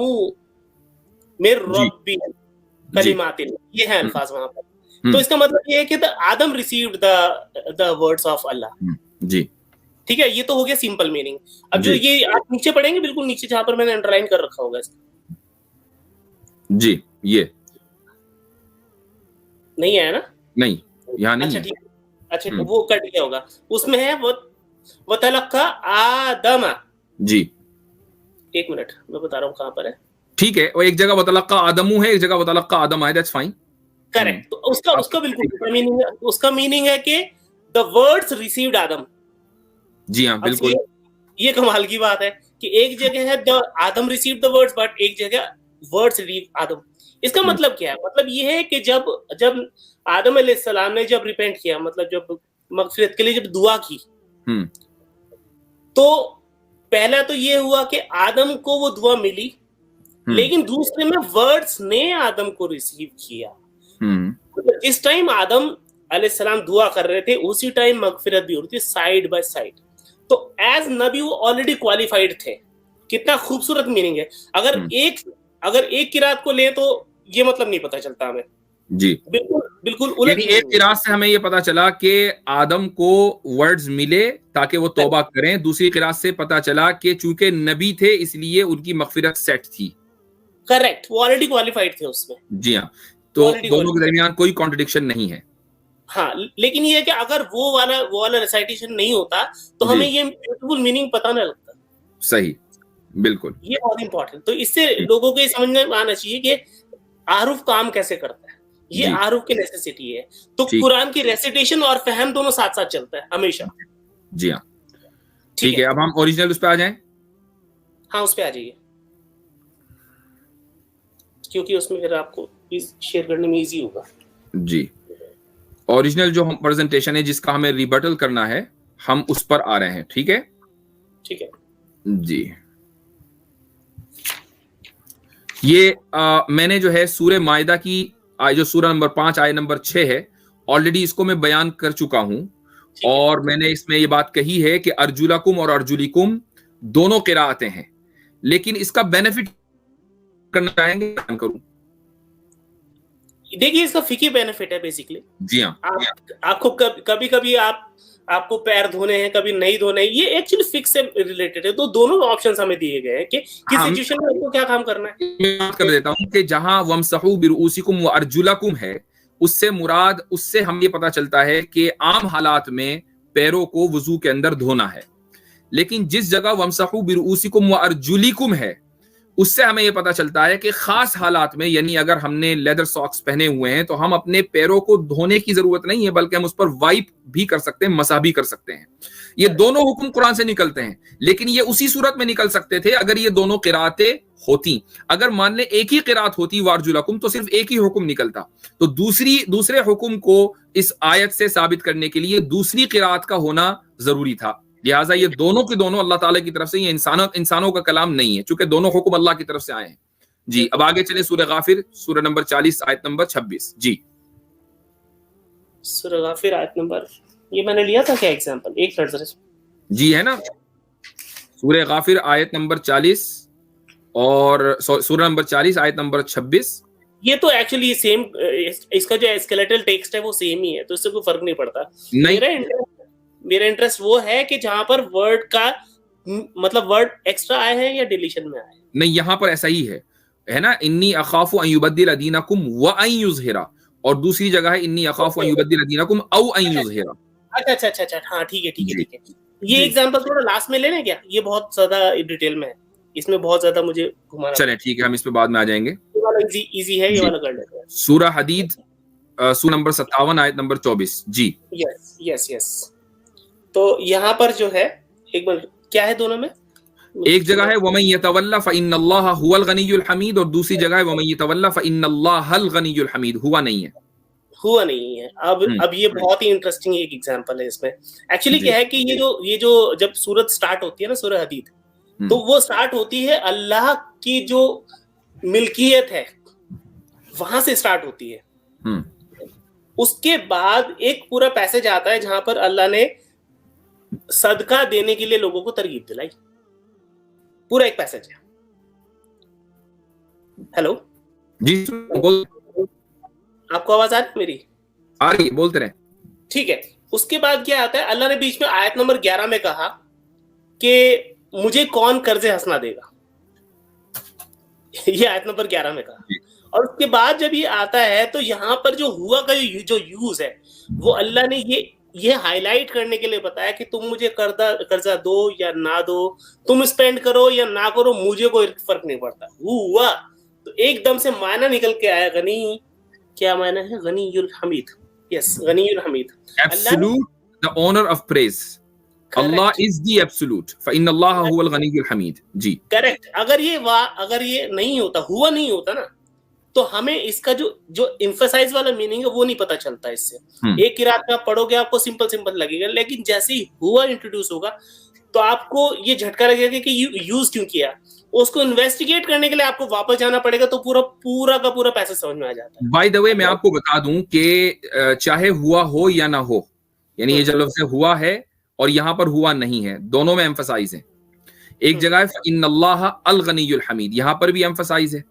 مِن رَبِّهِ کلمات، یہ ہے الفاظ وہاں پر. تو اس کا مطلب یہ ہے کہ آدم ریسیوڈ the words of اللہ. جی ٹھیک ہے. یہ تو ہو گیا سمپل میننگ. اب جو یہ آپ نیچے پڑھیں گے، بالکل نیچے جہاں پر میں نے انڈرلائن کر رکھا ہوگا اس کا، جی یہ نہیں ہے نا؟ نہیں یہاں نہیں ہے. اچھا وہ کٹ گیا ہوگا. اس میں ہے وَتَلَقَّى آدَمَ. جی ایک منٹ میں بتا رہا ہوں کہاں پر ہے. ٹھیک ہے. وہ ایک جگہ وَتَلَقَّى آدَمُ ہے، ایک جگہ وَتَلَقَّى آدَم ہے. That's fine. کریکٹ. تو اس کا بالکل اس کا میننگ ہے کہ the words received آدم. جی ہاں بالکل. یہ کمال کی بات ہے کہ ایک جگہ ہے آدم received the words، بٹ ایک جگہ words received آدم. اس کا مطلب کیا ہے؟ مطلب یہ ہے کہ جب آدم علیہ السلام نے جب ریپینٹ کیا، مطلب جب مغفرت کے لیے جب دعا کی، تو پہلا تو یہ ہوا کہ آدم کو وہ دعا ملی، لیکن دوسرے میں ورڈز نے آدم کو ریسیو کیا. اس ٹائم آدم علیہ السلام دعا کر رہے تھے، اسی ٹائم مغفرت بھی ہو رہی تھی، سائیڈ بائی سائیڈ. تو ایز نبی وہ آلریڈی کوالیفائڈ تھے. کتنا خوبصورت میننگ ہے. اگر ایک قرات کو لیں تو یہ مطلب نہیں پتا چلتا ہمیں. جی بالکل الٹ یعنی ایک قراءت سے ہمیں یہ پتا چلا کہ آدم کو ورڈز ملے تاکہ وہ توبہ کریں، دوسری قراءت سے پتا چلا کہ چونکہ نبی تھے اس لیے ان کی مغفرت سیٹ تھی. کریکٹ، وہ آلریڈی کوالیفائڈ تھے اس میں. جی ہاں، تو دونوں کے درمیان کوئی کانٹرڈکشن نہیں ہے. ہاں لیکن یہ ہے کہ اگر وہ والا ریسائٹیشن نہیں ہوتا تو ہمیں یہ بیوٹیفل میننگ پتہ نہ لگتا. صحیح، بالکل، یہ بہت امپورٹنٹ. تو اس سے لوگوں کو یہ سمجھ میں آنا چاہیے کہ عارف کام کیسے کرتا ہے، یہ عارف کی نیسیسٹی ہے. تو قرآن کی ریسیٹیشن اور فہم دونوں ساتھ ساتھ چلتا ہے ہمیشہ. جی ہاں ٹھیک ہے. اب ہم اوریجنل اس پہ آ جائیں. ہاں اس پہ آ جائیے، کیونکہ اس میں پھر آپ کو شیئر کرنے میں ایزی ہوگا. جی اوریجنل جو پریزنٹیشن ہے جس کا ہمیں ریبٹل کرنا ہے ہم اس پر آ رہے ہیں. ٹھیک ہے ٹھیک ہے جی. یہ میں نے جو ہے سورہ مائدہ کی جو سورہ نمبر 5 آیت نمبر 6 ہے آلریڈی اس کو میں بیان کر چکا ہوں، اور میں نے اس میں یہ بات کہی ہے کہ ارجلکم اور ارجلیکم دونوں قراءتیں ہیں، لیکن اس کا بینیفٹ کرنا چاہیں گے کروں. دیکھیے اس کا فقہی بینیفٹ ہے بیسیکلی. جی ہاں آپ کو کبھی کبھی آپ کو پیر دھونے ہیں کبھی نہیں دھونے ہیں، یہ ایکچولی فکس سے ریلیٹڈ ہے. تو دونوں آپشنز ہمیں دیے گئے ہیں کہ کس سچویشن میں آپ کو کیا کام کرنا ہے. میں بات کر دیتا ہوں کہ جہاں وامسحوا برؤوسکم وارجلکم ہے اس سے مراد، اس سے ہم یہ پتا چلتا ہے کہ عام حالات میں پیروں کو وضو کے اندر دھونا ہے، لیکن جس جگہ وامسحوا برؤوسکم وارجلکم ہے اس سے ہمیں یہ پتا چلتا ہے کہ خاص حالات میں، یعنی اگر ہم نے لیدر ساکس پہنے ہوئے ہیں تو ہم اپنے پیروں کو دھونے کی ضرورت نہیں ہے، بلکہ ہم اس پر وائپ بھی کر سکتے ہیں، مسح بھی کر سکتے ہیں. یہ دونوں حکم قرآن سے نکلتے ہیں، لیکن یہ اسی صورت میں نکل سکتے تھے اگر یہ دونوں قراتیں ہوتی. اگر مان لیں ایک ہی قرات ہوتی وارجلکم تو صرف ایک ہی حکم نکلتا. تو دوسرے حکم کو اس آیت سے ثابت کرنے کے لیے دوسری قرات کا ہونا ضروری تھا. لہٰذا یہ دونوں کے دونوں اللہ تعالیٰ کی طرف سے، یہ انسانوں کا کلام نہیں ہے، چونکہ دونوں حکم اللہ کی طرف سے آئے ہیں. جی اب آگے چلیں سورہ غافر سورہ نمبر 40 آیت نمبر 26. جی سورہ غافر آیت نمبر، یہ میں نے لیا تھا کیا ایگزامپل؟ ایک منٹ ذرا. جی ہے نا، سورہ غافر آیت نمبر 40 اور سورہ نمبر 40 آیت نمبر 26. یہ تو ایکچولی سیم، اس کا جو اسکیلیٹل ٹیکسٹ ہے وہ سیم ہی ہے، تو اس سے کوئی فرق نہیں پڑتا. میرا انٹرسٹ وہ ہے کہ جہاں پر ورڈ کا مطلب ورڈ ایکسٹرا آئے ہیں یا ڈیلیشن میں آئے. نہیں یہاں پر ایسا ہی ہے نا، انی اخاف ان یبدل دینکم وان یظہر، اور دوسری جگہ ہے انی اخاف ان یبدل دینکم او ان یظہر. اچھا ہاں ٹھیک ہے. یہ ایگزامپل تھوڑا لاسٹ میں لینا کیا؟ یہ بہت زیادہ ڈیٹیل میں ہے، اس میں بہت زیادہ مجھے گھمانا. چلیں ٹھیک ہے، ہم اس پہ بعد میں آ جائیں گے. یہ والا ایزی ہے، یہ والا کر لیتے ہیں. سورہ حدید سورہ نمبر 57 آیت نمبر 24. جی یس. تو یہاں پر جو ہے ایک منٹ، کیا ہے دونوں میں؟ ایک جگہ ہے وَمَن يَتَوَلَّ فَإِنَّ اللَّهَ هُوَ الْغَنِيُّ الْحَمِيدُ، اور دوسری جگہ ہے وَمَن يَتَوَلَّ فَإِنَّ اللَّهَ الْغَنِيُّ الْحَمِيدُ. ہوا نہیں ہے. اب یہ بہت ہی انٹرسٹنگ ایک ایگزامپل ہے. اس میں ایکچولی کیا ہے کہ یہ جو جب سورت سٹارٹ ہوتی ہے نا سورہ حدید، تو وہ سٹارٹ ہوتی ہے اللہ کی جو ملکیت ہے وہاں سے سٹارٹ ہوتی ہے. اس کے بعد ایک پورا پیسج آتا ہے جہاں پر اللہ نے صدقہ دینے کے لیے لوگوں کو ترغیب دلائی. پورا ایک پیسج ہے. ہیلو جی آپ کو آواز آ رہی میری؟ آ رہی، بولتے رہے. ٹھیک ہے. اس کے بعد کیا آتا ہے، اللہ نے بیچ میں آیت نمبر 11 میں کہا کہ مجھے کون قرض حسنہ دے گا. یہ آیت نمبر 11 میں کہا. اور اس کے بعد جب یہ آتا ہے تو یہاں پر جو ہوا کا جو یوز ہے وہ اللہ نے یہ ہائی لائٹ کرنے کے لیے بتایا کہ تم مجھے قرضہ دو یا نہ دو، تم اسپینڈ کرو یا نہ کرو، مجھے کوئی فرق نہیں پڑتا. ہوا تو ایک دم سے معنی نکل کے آیا غنی. کیا معنی ہے؟ غنی الحمید. یس، غنی الحمید، absolute, the owner of praise. Allah is the absolute. فَإِنَّ اللَّهَ هُوَ الْغَنِيُّ الْحَمِيدُ. جی کریکٹ. اگر یہ نہیں ہوتا، ہوا نہیں ہوتا نا، تو ہمیں اس کا جو ایمفسائز والا میننگ ہے وہ نہیں پتا چلتا. اس سے ایک قرات میں پڑھو گے آپ کو سمپل لگے گا، لیکن جیسے ہی ہوا انٹروڈیوس ہوگا تو آپ کو یہ جھٹکا لگے گا کہ یوز کیوں کیا. اس کو انویسٹیگیٹ کرنے کے لیے آپ کو واپس جانا پڑے گا، تو پورا کا پورا پیسہ سمجھ میں آ جاتا ہے. بائی دا وے میں آپ کو بتا دوں کہ چاہے ہوا ہو یا نہ ہو، یعنی یہ جو لفظ ہوا ہے اور یہاں پر ہوا نہیں ہے، دونوں میں ایمفسائز ہے. ایک جگہ ہے فَإِنَّ اللَّهَ الْغَنِيُّ الْحَمِيدُ، یہاں پر بھی ایمفسائز ہے.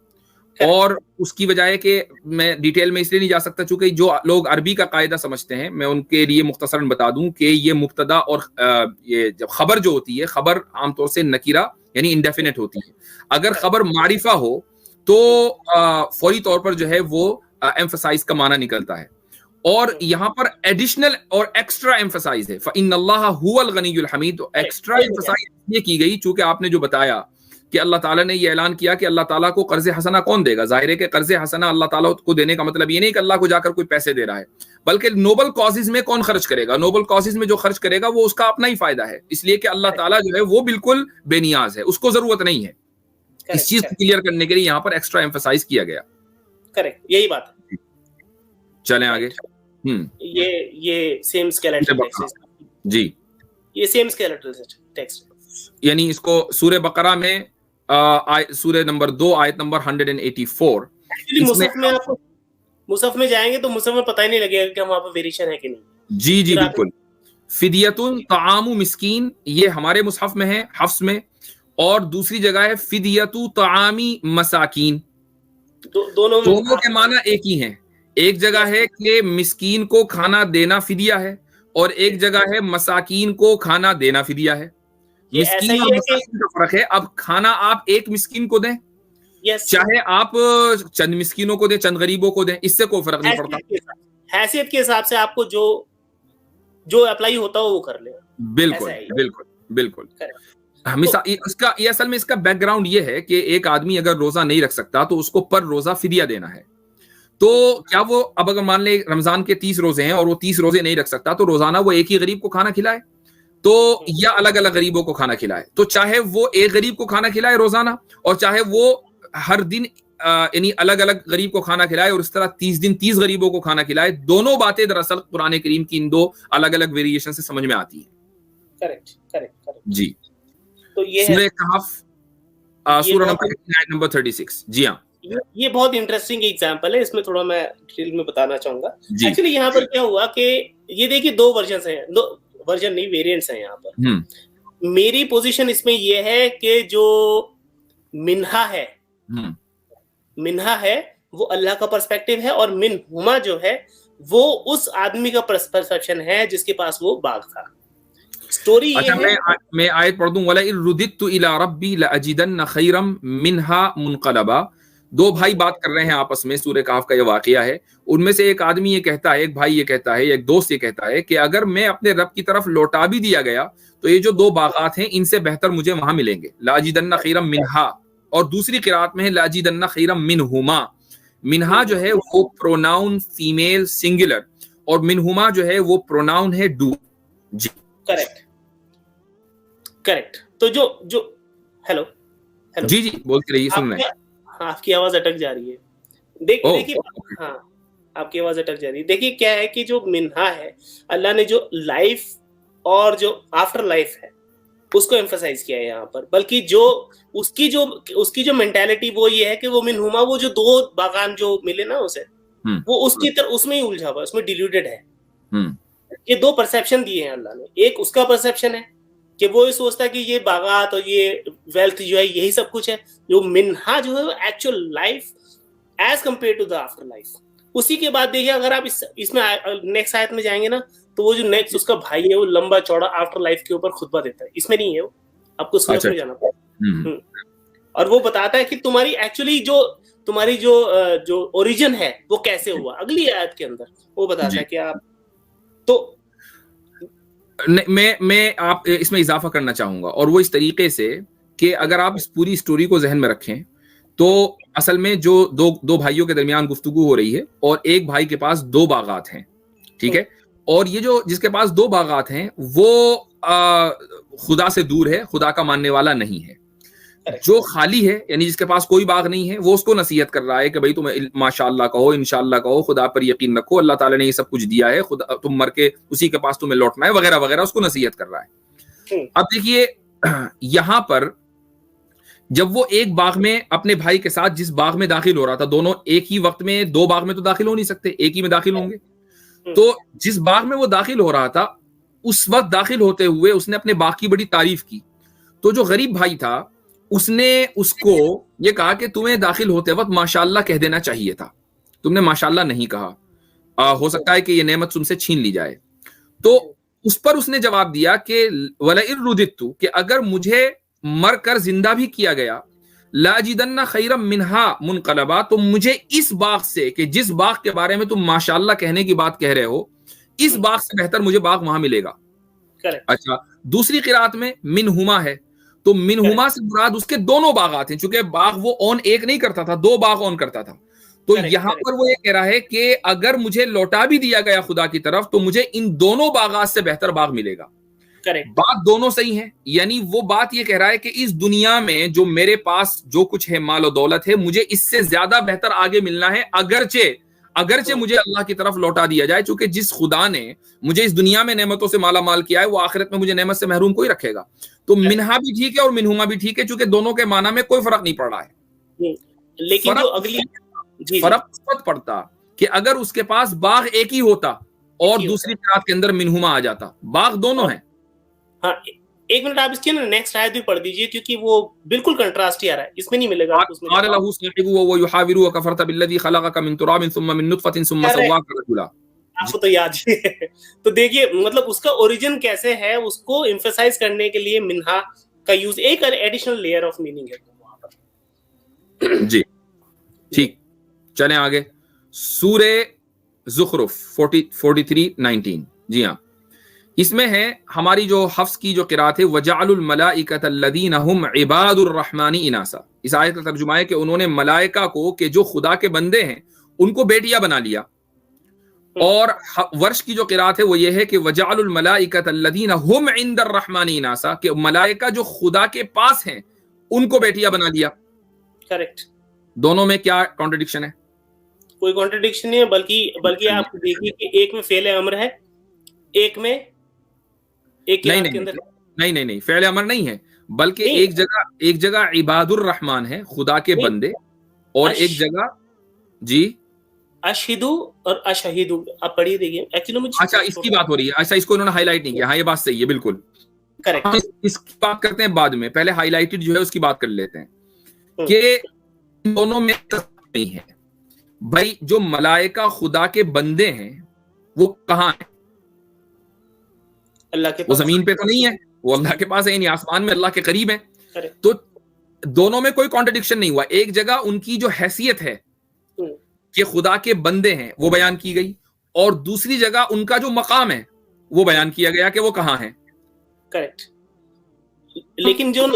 اور اس کی وجہ ہے کہ میں ڈیٹیل میں اس لیے نہیں جا سکتا چونکہ جو لوگ عربی کا قاعدہ سمجھتے ہیں میں ان کے لیے مختصراً بتا دوں کہ یہ مبتدا اور یہ جب خبر جو ہوتی ہے خبر عام طور سے نکیرہ یعنی انڈیفینٹ ہوتی ہے. اگر خبر معرفہ ہو تو فوری طور پر جو ہے وہ ایمفسائز کا معنی نکلتا ہے, اور یہاں پر ایڈیشنل اور ایکسٹرا ایمفسائز ہے. فإن اللہ هو الغنی الحمید. ایکسٹرا ایمفسائز یہ کی گئی چونکہ آپ نے جو بتایا کہ اللہ تعالیٰ نے یہ اعلان کیا کہ اللہ تعالیٰ کو قرض حسنہ کون دے گا. ظاہر ہے کہ قرض حسنہ اللہ تعالیٰ کو دینے کا مطلب یہ نہیں کہ اللہ کو جا کر کوئی پیسے دے رہا ہے, بلکہ نوبل کازز میں کون خرچ کرے گا. نوبل کازز میں جو خرچ کرے گا وہ اس کا اپنا ہی فائدہ ہے, اس لیے کہ اللہ تعالیٰ جو ہے وہ بالکل بے نیاز ہے, اس کو ضرورت نہیں ہے. اس چیز کو کلیئر کرنے کے لیے یہاں پر ایکسٹرا ایمفسائز کیا گیا. کریکٹ, یہی بات ہے. چلیں آگے. یہ سیم اسکیلیٹل ٹیکسٹ. جی, یہ سیم اسکیلیٹل ٹیکسٹ, یعنی اس کو سورہ بقرہ میں سورہ نمبر 2 آیت نمبر 184. مصحف میں جائیں گے تو مصحف میں پتہ ہی نہیں لگے گا کہ وہاں پہ ویریشن ہے کہ نہیں. جی جی بالکل. فدیتن طعام مسکین یہ ہمارے مصحف میں ہے, حفص میں, اور دوسری جگہ ہے فدیت طعامی مساکین. دونوں کے معنی ایک ہی ہیں. ایک جگہ ہے کہ مسکین کو کھانا دینا فدیہ ہے, اور ایک جگہ ہے مساکین کو کھانا دینا فدیہ ہے. مسکین اور مساکین کا فرق ہے. اب کھانا آپ ایک مسکین کو دیں چاہے آپ چند مسکینوں کو دیں, چند غریبوں کو دیں, اس سے کوئی فرق نہیں پڑتا. حیثیت کے حساب سے آپ کو جو اپلائی ہوتا ہے وہ کر لیں. بالکل بالکل بالکل. یہ اصل میں اس کا بیک گراؤنڈ یہ ہے کہ ایک آدمی اگر روزہ نہیں رکھ سکتا تو اس کو پر روزہ فدیہ دینا ہے. تو کیا وہ اب اگر مان لیں رمضان کے 30 روزے ہیں اور وہ 30 روزے نہیں رکھ سکتا تو روزانہ وہ ایک ہی غریب کو کھانا کھلائے تو یا الگ الگ غریبوں کو کھانا کھلائے. تو چاہے وہ ایک غریب کو کھانا کھلائے روزانہ اور چاہے وہ ہر دن یعنی الگ الگ غریب کو کھانا کھلائے اور اس طرح 30 دن 30 غریبوں کو کھانا کھلائے, دونوں باتیں دراصل قرآن کریم کی ان دو الگ الگ ویریشن سے سمجھ میں آتی ہیں. کریکٹ. جی, تو یہ سورہ کہف سورہ نمبر 36. جی ہاں, یہ بہت انٹرسٹنگ ایگزامپل ہے. اس میں تھوڑا میں ڈیٹیل میں بتانا چاہوں گا. ایکچولی یہاں پر کیا ہوا کہ یہ دیکھیے 2 ورژنز ہیں, 2 ورژن نہیں ویریئنٹس ہیں یہاں پر. میری پوزیشن اس میں یہ ہے کہ جو منہا ہے وہ اللہ کا پرسپیکٹو ہے, اور منہما جو ہے وہ اس آدمی کا پرسپشن ہے جس کے پاس وہ باغ تھا. سٹوری یہ ہے. میں آیت پڑھ دوں, وَلَئِن رُدِدتُّ إِلَىٰ رَبِّي لَأَجِدَنَّ خَيْرًا مِنْهَا مُنْقَلَبًا. 2 بھائی بات کر رہے ہیں آپس میں, سورہ کہف کا یہ واقعہ ہے. ان میں سے ایک آدمی یہ کہتا ہے, ایک بھائی یہ کہتا ہے, ایک دوست یہ کہتا ہے کہ اگر میں اپنے رب کی طرف لوٹا بھی دیا گیا تو یہ جو 2 باغات ہیں ان سے بہتر مجھے وہاں ملیں گے. لَأَجِدَنَّ خَيْرًا مِنْهَا, اور دوسری قرات میں ہے لَأَجِدَنَّ خَيْرًا مِنْهُمَا. منہا جو ہے وہ پروناؤن فیمیل سنگولر, اور منہما جو ہے وہ پروناؤن ہے ڈو. G correct. تو جو ہیلو جی جی بولتے رہیے, سن رہے ہیں. آپ کی آواز اٹک جا رہی ہے. دیکھیے ہاں آپ کی آواز اٹک جا رہی ہے. دیکھیے کیا ہے کہ جو منہا ہے اللہ نے جو لائف اور جو آفٹر لائف ہے اس کو ایمفسائز کیا ہے یہاں پر, بلکہ جو اس کی جو مینٹالٹی وہ یہ ہے کہ وہ منہما وہ جو 2 باغان جو ملے نا اسے وہ اس کی طرح اس میں ہی الجھا ہوا, اس میں ڈیلیوٹڈ ہے. یہ 2 پرسیپشن دیے ہیں اللہ نے. ایک اس کا پرسیپشن ہے کہ وہ یہ سوچتا ہے کہ یہ باغات اور یہ ویلتھ جو ہے یہی سب کچھ ہے. جو منہا جو ہے وہ actual life as compare to the after life. اسی کے بعد دیکھیے اگر آپ اس میں نیکسٹ آیت میں جائیں گے نا تو وہ جو نیکسٹ اس کا بھائی ہے وہ لمبا چوڑا آفٹر لائف کے اوپر خطبہ دیتا ہے. اس میں نہیں ہے, وہ آپ کو سورت میں جانا پڑتا ہے. اور وہ بتاتا ہے کہ تمہاری ایکچولی تمہاری جو اوریجن ہے وہ کیسے ہوا. اگلی آیت کے اندر وہ بتاتا ہے کہ آپ تو میں آپ اس میں اضافہ کرنا چاہوں گا, اور وہ اس طریقے سے کہ اگر آپ اس پوری سٹوری کو ذہن میں رکھیں تو اصل میں جو دو بھائیوں کے درمیان گفتگو ہو رہی ہے, اور ایک بھائی کے پاس 2 باغات ہیں, ٹھیک ہے, اور یہ جو جس کے پاس 2 باغات ہیں وہ خدا سے دور ہے, خدا کا ماننے والا نہیں ہے. جو خالی ہے یعنی جس کے پاس کوئی باغ نہیں ہے وہ اس کو نصیحت کر رہا ہے کہ بھائی تم ماشاء اللہ کہو, انشاء اللہ کہو, خدا پر یقین رکھو, اللہ تعالیٰ نے یہ سب کچھ دیا ہے, خدا تم مر کے اسی کے پاس تمہیں لوٹنا ہے وغیرہ وغیرہ, اس کو نصیحت کر رہا ہے. اب دیکھیے یہاں پر جب وہ ایک باغ میں اپنے بھائی کے ساتھ جس باغ میں داخل ہو رہا تھا, دونوں ایک ہی وقت میں 2 باغ میں تو داخل ہو نہیں سکتے, ایک ہی میں داخل ہوں گے. تو جس باغ میں وہ داخل ہو رہا تھا اس وقت داخل ہوتے ہوئے اس نے اپنے باغ کی بڑی تعریف کی. تو جو غریب بھائی تھا اس نے اس کو یہ کہا کہ تمہیں داخل ہوتے وقت ماشاءاللہ کہہ دینا چاہیے تھا، تم نے ماشاءاللہ نہیں کہا، ہو سکتا ہے کہ یہ نعمت تم سے چھین لی جائے. تو اس پر اس نے جواب دیا کہ وَلَئِن رُدِدتُّ، کہ اگر مجھے مر کر زندہ بھی کیا گیا، لَأَجِدَنَّ خَيْرًا مِنْهَا مُنْقَلَبًا، تو مجھے اس باغ سے، کہ جس باغ کے بارے میں تم ماشاءاللہ کہنے کی بات کہہ رہے ہو، اس باغ سے بہتر مجھے باغ وہاں ملے گا. اچھا، دوسری قرات میں منہما ہے، تو منہما سے مراد اس کے دونوں باغات ہیں، چونکہ باغ وہ اون ایک نہیں کرتا تھا، دو باغ اون کرتا تھا. تو یہاں پر وہ یہ کہہ رہا ہے کہ اگر مجھے لوٹا بھی دیا گیا خدا کی طرف تو مجھے ان دونوں باغات سے بہتر باغ ملے گا. بات دونوں صحیح ہیں، یعنی وہ بات یہ کہہ رہا ہے کہ اس دنیا میں جو میرے پاس جو کچھ ہے، مال و دولت ہے، مجھے اس سے زیادہ بہتر آگے ملنا ہے، اگرچہ مجھے اللہ کی طرف لوٹا دیا جائے، چونکہ جس خدا نے مجھے اس دنیا میں نعمتوں سے مالا مال کیا ہے وہ آخرت میں مجھے نعمت سے محروم کوئی رکھے گا. تو منہا بھی ٹھیک ہے اور منہما بھی ٹھیک ہے، چونکہ دونوں کے معنی میں کوئی فرق نہیں پڑ رہا ہے. لیکن جو اگلی فرق اس پڑتا کہ اگر اس کے پاس باغ ایک ہی ہوتا اور دوسری قرات کے اندر منہما آ جاتا، باغ دونوں ہیں. ہاں، ایک منٹ آپ اس کی نا نیکسٹ آیت بھی پڑھ دیجئے، کیونکہ وہ بالکل کنٹراسٹ ہی آ رہا ہے، اس میں نہیں ملے گا. قال له صاحبه وهو يحاوره وكفرت بالذي خلقك من تراب ثم من نطفة ثم سواك رجلا. آپ کو تو یاد ہی ہے. تو دیکھیے مطلب اس کا اوریجن کیسے ہے، اس کو ایمفیسائز کرنے کے لیے منہا کا یوز ایک ایڈیشنل لیئر آف میننگ ہے وہاں پر. جی ٹھیک، چلیں آگے. سورہ زخرف 43:19. جی ہاں، اس میں ہے ہماری جو حفظ کی جو قرات ہے وَجَعَلُوا الْمَلَائِكَةَ الَّذِينَ هُمْ عِبَادُ الرَّحْمَنِ إِنَاثًا. اس آیت کا ترجمہ ہے کہ انہوں نے ملائکہ کو کہ جو خدا کے بندے ہیں ان کو بیٹیاں بنا لیا. اور ورش کی جو قرات ہے وہ یہ ہے کہ وَجَعَلُوا الْمَلَائِكَةَ الَّذِينَ هُمْ عِندَ الرَّحْمَنِ إِنَاثًا، کہ ملائکہ جو خدا کے پاس ہیں ان کو بیٹیاں بنا لیا. کریکٹ. دونوں میں کیا کانٹرڈکشن ہے؟ کوئی کانٹرڈکشن نہیں ہے، بلکہ آپ دیکھیے کہ ایک میں فعل امر ہے، ایک میں نہیں فعل امر نہیں ہے، بلکہ ایک جگہ عباد الرحمن ہے، خدا کے بندے، اور ایک جگہ جی اشہدو اور اشہدو. آپ پڑھیے دیکھیے ایکچولی مجھے اچھا اس کی بات ہو رہی ہے. اچھا اس کو انہوں نے ہائی لائٹ نہیں کیا. ہاں یہ بات صحیح ہے، بالکل کریکٹ. اس کی بات کرتے ہیں بعد میں، پہلے ہائی لائٹڈ جو ہے اس کی بات کر لیتے ہیں کہ دونوں میں نہیں ہے. بھائی جو ملائکہ خدا کے بندے ہیں وہ کہاں ہیں؟ اللہ کے پاس. وہ زمین پہ تو نہیں ہے، وہ اللہ کے پاس ہے، یعنی آسمان میں اللہ کے قریب ہے. تو دونوں میں کوئی کانٹرڈکشن نہیں ہوا. ایک جگہ ان کی جو حیثیت ہے کہ خدا کے بندے ہیں وہ بیان کی گئی، اور دوسری جگہ ان کا جو مقام ہے وہ بیان کیا گیا کہ وہ کہاں ہے. کریکٹ. لیکن جو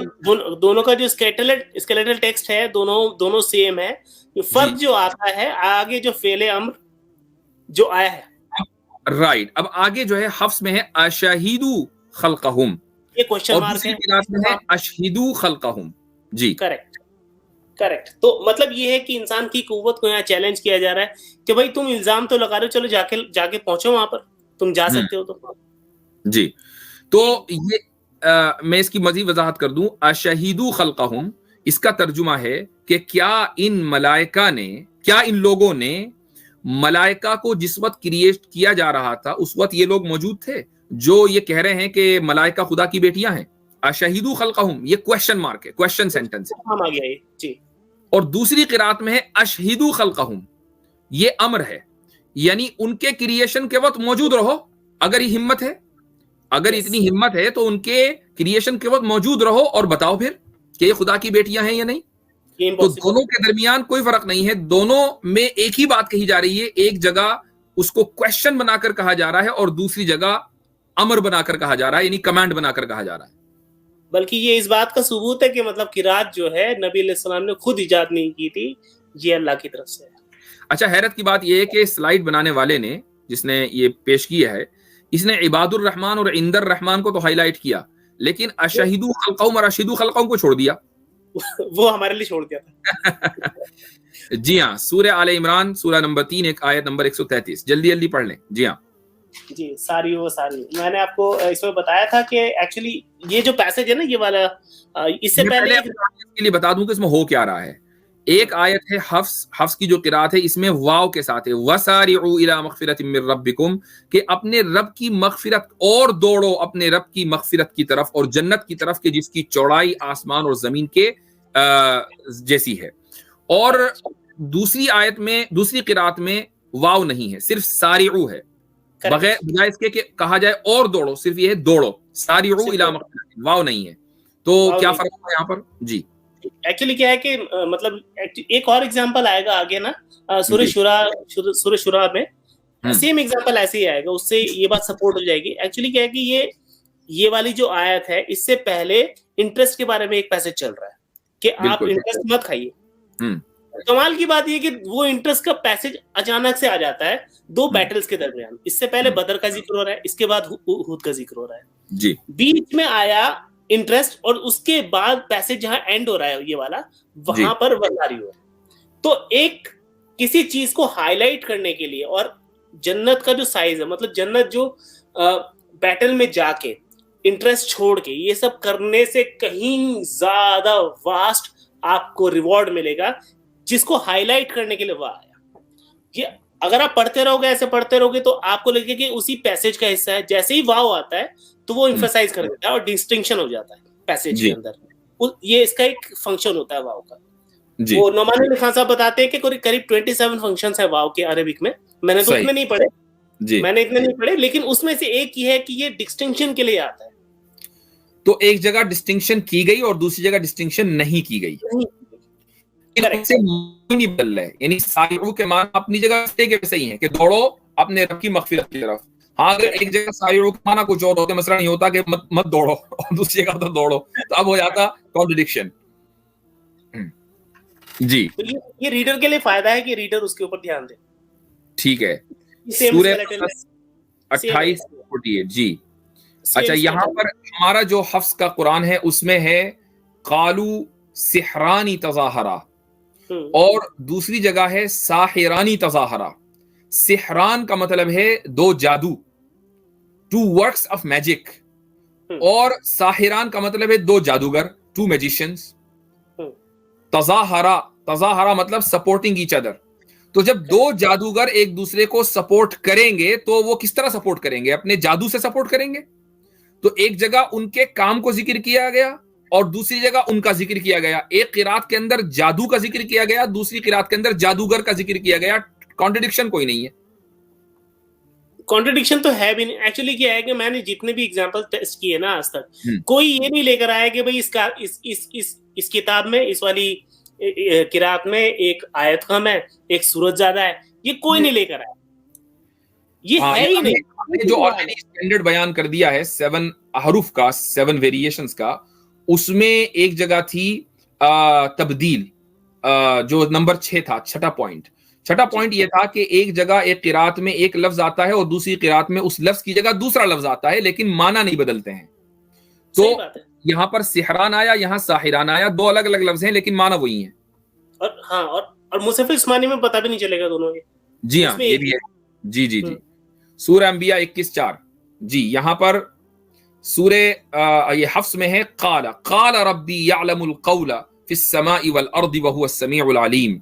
دونوں کا جو اسکیلیٹل ٹیکسٹ ہے دونوں سیم ہے. فرق جو آتا ہے آگے جو فعل امر جو آیا ہے، رائٹ. اب آگے جو ہے حفظ میں ہے اشہدو خلقہم، یہ کوشچن اور مارک دوسری قرات میں ہے اشہدو خلقہم. جی کریکٹ. تو مطلب یہ ہے کہ انسان کی قوت کو یہاں چیلنج کیا جا رہا ہے کہ بھائی تم الزام تو لگا رہے ہو، چلو جا کے پہنچو وہاں پر، تم جا سکتے ہو. تو جی تو یہ میں اس کی مزید وضاحت کر دوں. اشہدو خلقہم اس کا ترجمہ ہے کہ کیا ان لوگوں نے ملائکہ کو جس وقت کریٹ کیا جا رہا تھا اس وقت یہ لوگ موجود تھے جو یہ کہہ رہے ہیں کہ ملائکہ خدا کی بیٹیاں ہیں؟ اشہدو خلقہم یہ کوشچن مارک ہے، کوشچن سینٹنس ہے. جی. اور دوسری قرات میں ہے اشہدو خلقہم، یہ امر ہے، یعنی ان کے کریشن کے وقت موجود رہو. اگر یہ ہمت ہے، اگر اتنی ہمت ہے تو ان کے کریشن کے وقت موجود رہو اور بتاؤ پھر کہ یہ خدا کی بیٹیاں ہیں یا نہیں. تو دونوں کے درمیان کوئی فرق نہیں ہے، دونوں میں ایک ہی بات کہی جا رہی ہے. ایک جگہ اس کو کوشچن بنا کر کہا جا رہا ہے اور دوسری جگہ امر بنا کر کہا جا رہا ہے، یعنی کمانڈ بنا کر کہا جا رہا ہے. بلکہ یہ اس بات کا ثبوت ہے کہ مطلب قرات جو ہے نبی علیہ السلام نے خود ایجاد نہیں کی تھی، یہ اللہ کی طرف سے ہے. اچھا حیرت کی بات یہ ہے کہ سلائیڈ بنانے والے نے جس نے یہ پیش کیا ہے اس نے عباد الرحمن اور عند الرحمن کو تو ہائی لائٹ کیا، لیکن اشہدو خلقہم اور اشہدو خلقہم کو چھوڑ دیا. وہ ہمارے لیے چھوڑ دیا تھا. جی ہاں، سورہ آل عمران سورہ نمبر 3 آیت نمبر 133. جلدی پڑھ لیں. جی ہاں جی ساری میں نے آپ کو اس میں بتایا تھا کہ ایکچولی یہ جو پیسج ہے نا یہ والا، اس سے پہلے کے لیے بتا دوں کہ اس میں ہو کیا رہا ہے. ایک آیت ہے حفظ کی جو قرات ہے اس میں واو کے ساتھ ہے وَسَارِعُوا إِلَىٰ مَغْفِرَةٍ مِّن رَبِّكُمْ، کہ اپنے رب کی مغفرت اور دوڑو اپنے رب کی مغفرت کی طرف اور جنت کی طرف کہ جس کی چوڑائی آسمان اور زمین کے جیسی ہے. اور دوسری آیت میں دوسری قرات میں واو نہیں ہے, صرف سارعو ہے, بغیر اس کے کہ کہا جائے اور دوڑو, صرف یہ ہے دوڑو, سارعو الی مغفرۃ, واو نہیں ہے. تو کیا فرق ہے یہاں پر؟ جی ایکچولی کیا ہے کہ مطلب ایک اور ایگزامپل آئے گا آگے نا, سورہ شورا میں سیم ایگزامپل ایسے ہی آئے گا, اس سے یہ بات سپورٹ ہو جائے گی. ایکچولی کیا ہے کہ یہ والی جو آیت ہے اس سے پہلے انٹرسٹ کے بارے میں ایک پیسج چل رہا ہے کہ آپ انٹرسٹ مت کھائیے. کمال کی بات یہ کہ وہ انٹرسٹ کا پیسج اچانک سے آ جاتا ہے 2 بیٹلز کے درمیان. اس سے پہلے بدر کا ذکر ہو رہا ہے, اس کے بعد احد کا ذکر ہو رہا ہے, جی بیچ میں آیا انٹرسٹ, اور اس کے بعد پیسج جہاں اینڈ ہو رہا ہے یہ والا, وہاں پر وزاری ہو رہا ہے. تو ایک کسی چیز کو ہائی لائٹ کرنے کے لیے, اور جنت کا جو سائز ہے, مطلب جنت جو بیٹل میں جا کے انٹرسٹ چھوڑ کے یہ سب کرنے سے کہیں زیادہ واسٹ آپ کو ریوارڈ ملے گا, جس کو ہائی لائٹ کرنے کے لیے وہ آیا. یہ اگر آپ پڑھتے رہو گے, ایسے پڑھتے رہو گے, تو آپ کو لگے کہ اسی پیسج کا حصہ ہے. جیسے ہی واو آتا ہے تو وہ ایمفسائز کر دیتا ہے اور ڈسٹنکشن ہو جاتا ہے پیسج کے اندر. یہ اس کا ایک فنکشن ہوتا ہے واو کا. وہ نعمان علی خان صاحب بتاتے ہیں کہ قریب 27 فنکشنز ہے واو کے عربک میں. میں نے تو اتنے نہیں پڑھے, لیکن اس میں سے ایک یہ ہے کہ یہ ڈسٹنکشن کے لیے آتا ہے. تو ایک جگہ ڈسٹنکشن کی گئی اور دوسری جگہ ڈسٹنکشن نہیں کی گئی, سے نہیں بدل رہا ہے. یعنی سارعو کے معنی اپنی جگہ صحیح ہے کہ دوڑو اپنے رب کی مغفرت کی طرف. ہاں اگر ایک جگہ سارعو کا معنی کچھ اور ہوتا, مسئلہ نہیں ہوتا کہ مت دوڑو, اور دوسری جگہ تو دوڑو, تو اب ہو جاتا کانٹرڈکشن. جی یہ ریڈر کے لیے فائدہ ہے کہ ریڈر اس کے اوپر دھیان دے. ٹھیک ہے, سورہ 28:48. جی اچھا, یہاں پر ہمارا جو حفظ کا قرآن ہے اس میں ہے قالو سحرانی تظاہرا, اور دوسری جگہ ہے ساحرانی تظاہرا. سحران کا مطلب ہے 2 جادو, 2 works of magic, اور ساحران کا مطلب ہے 2 جادوگر, 2 magicians. تظاہرا مطلب سپورٹنگ ایچ ادر. تو جب 2 جادوگر ایک دوسرے کو سپورٹ کریں گے تو وہ کس طرح سپورٹ کریں گے؟ اپنے جادو سے سپورٹ کریں گے. تو ایک جگہ ان کے کام کو ذکر کیا گیا اور دوسری جگہ ان کا ذکر کیا گیا. ایک قرات کے اندر جادو کا ذکر کیا گیا, دوسری قرات کے اندر جادوگر کا ذکر کیا گیا. کانٹرڈکشن کوئی نہیں ہے. کانٹرڈکشن تو ہے بھی نہیں. ایکچولی کیا ہے کہ میں نے جتنے بھی ایگزامپل ٹیسٹ کیے نا آج تک, کوئی یہ نہیں لے کر آیا کہ بھئی اس کتاب میں, اس والی قرات میں ایک آیت کم ہے, ایک سورت زیادہ ہے. یہ کوئی نہیں لے کر آیا, یہ ہے ہی نہیں. جو آلریڈی اسٹینڈرڈ بیان کر دیا ہے 7 احرف کا, 7 ویریشنز کا, اس میں ایک جگہ تھی تبدیل, جو نمبر 6 تھا, چھٹا پوائنٹ یہ تھا کہ ایک جگہ ایک قرات میں ایک لفظ آتا ہے اور دوسری قرات میں اس لفظ کی جگہ دوسرا لفظ آتا ہے, لیکن معنی نہیں بدلتے ہیں. تو یہاں پر سحران آیا, یہاں ساحران آیا, 2 الگ الگ لفظ ہیں لیکن معنی وہی ہیں. اور ہاں, اور مصحف عثمانی میں پتہ بھی نہیں چلے گا دونوں کے. جی ہاں, یہ بھی ہے. جی جی جی, سورہ انبیاء 21:4. جی یہاں پر سورہ یہ حفص میں ہے قال ربی یعلم القول فی السماء والارض وهو السمیع العلیم,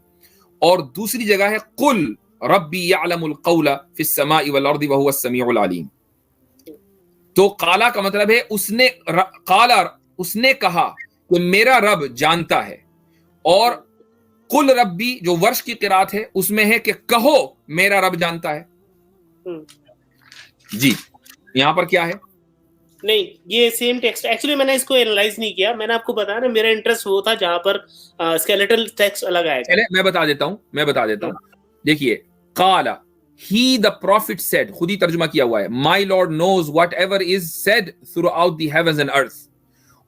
اور دوسری جگہ ہے قل ربی یعلم القول فی السماء والارض وهو السمیع العلیم. تو قالا کا مطلب ہے اس نے کہا کہ میرا رب جانتا ہے, اور قل ربی جو ورش کی قرات ہے اس میں ہے کہ کہو میرا رب جانتا ہے. جی یہاں پر کیا ہے؟ نہیں, یہ سیم ٹیکسٹ. ایکچولی میں نے اس کو اینالائز نہیں کیا, میں نے آپ کو بتایا نا میرا انٹرسٹ وہ تھا جہاں پر اسکیلیٹل ٹیکسٹ الگ آئے گا. میں بتا دیتا ہوں. دیکھیے, قال he the prophet said, خود ہی ترجمہ کیا ہوا ہے, my lord knows whatever is said throughout the heavens and earth.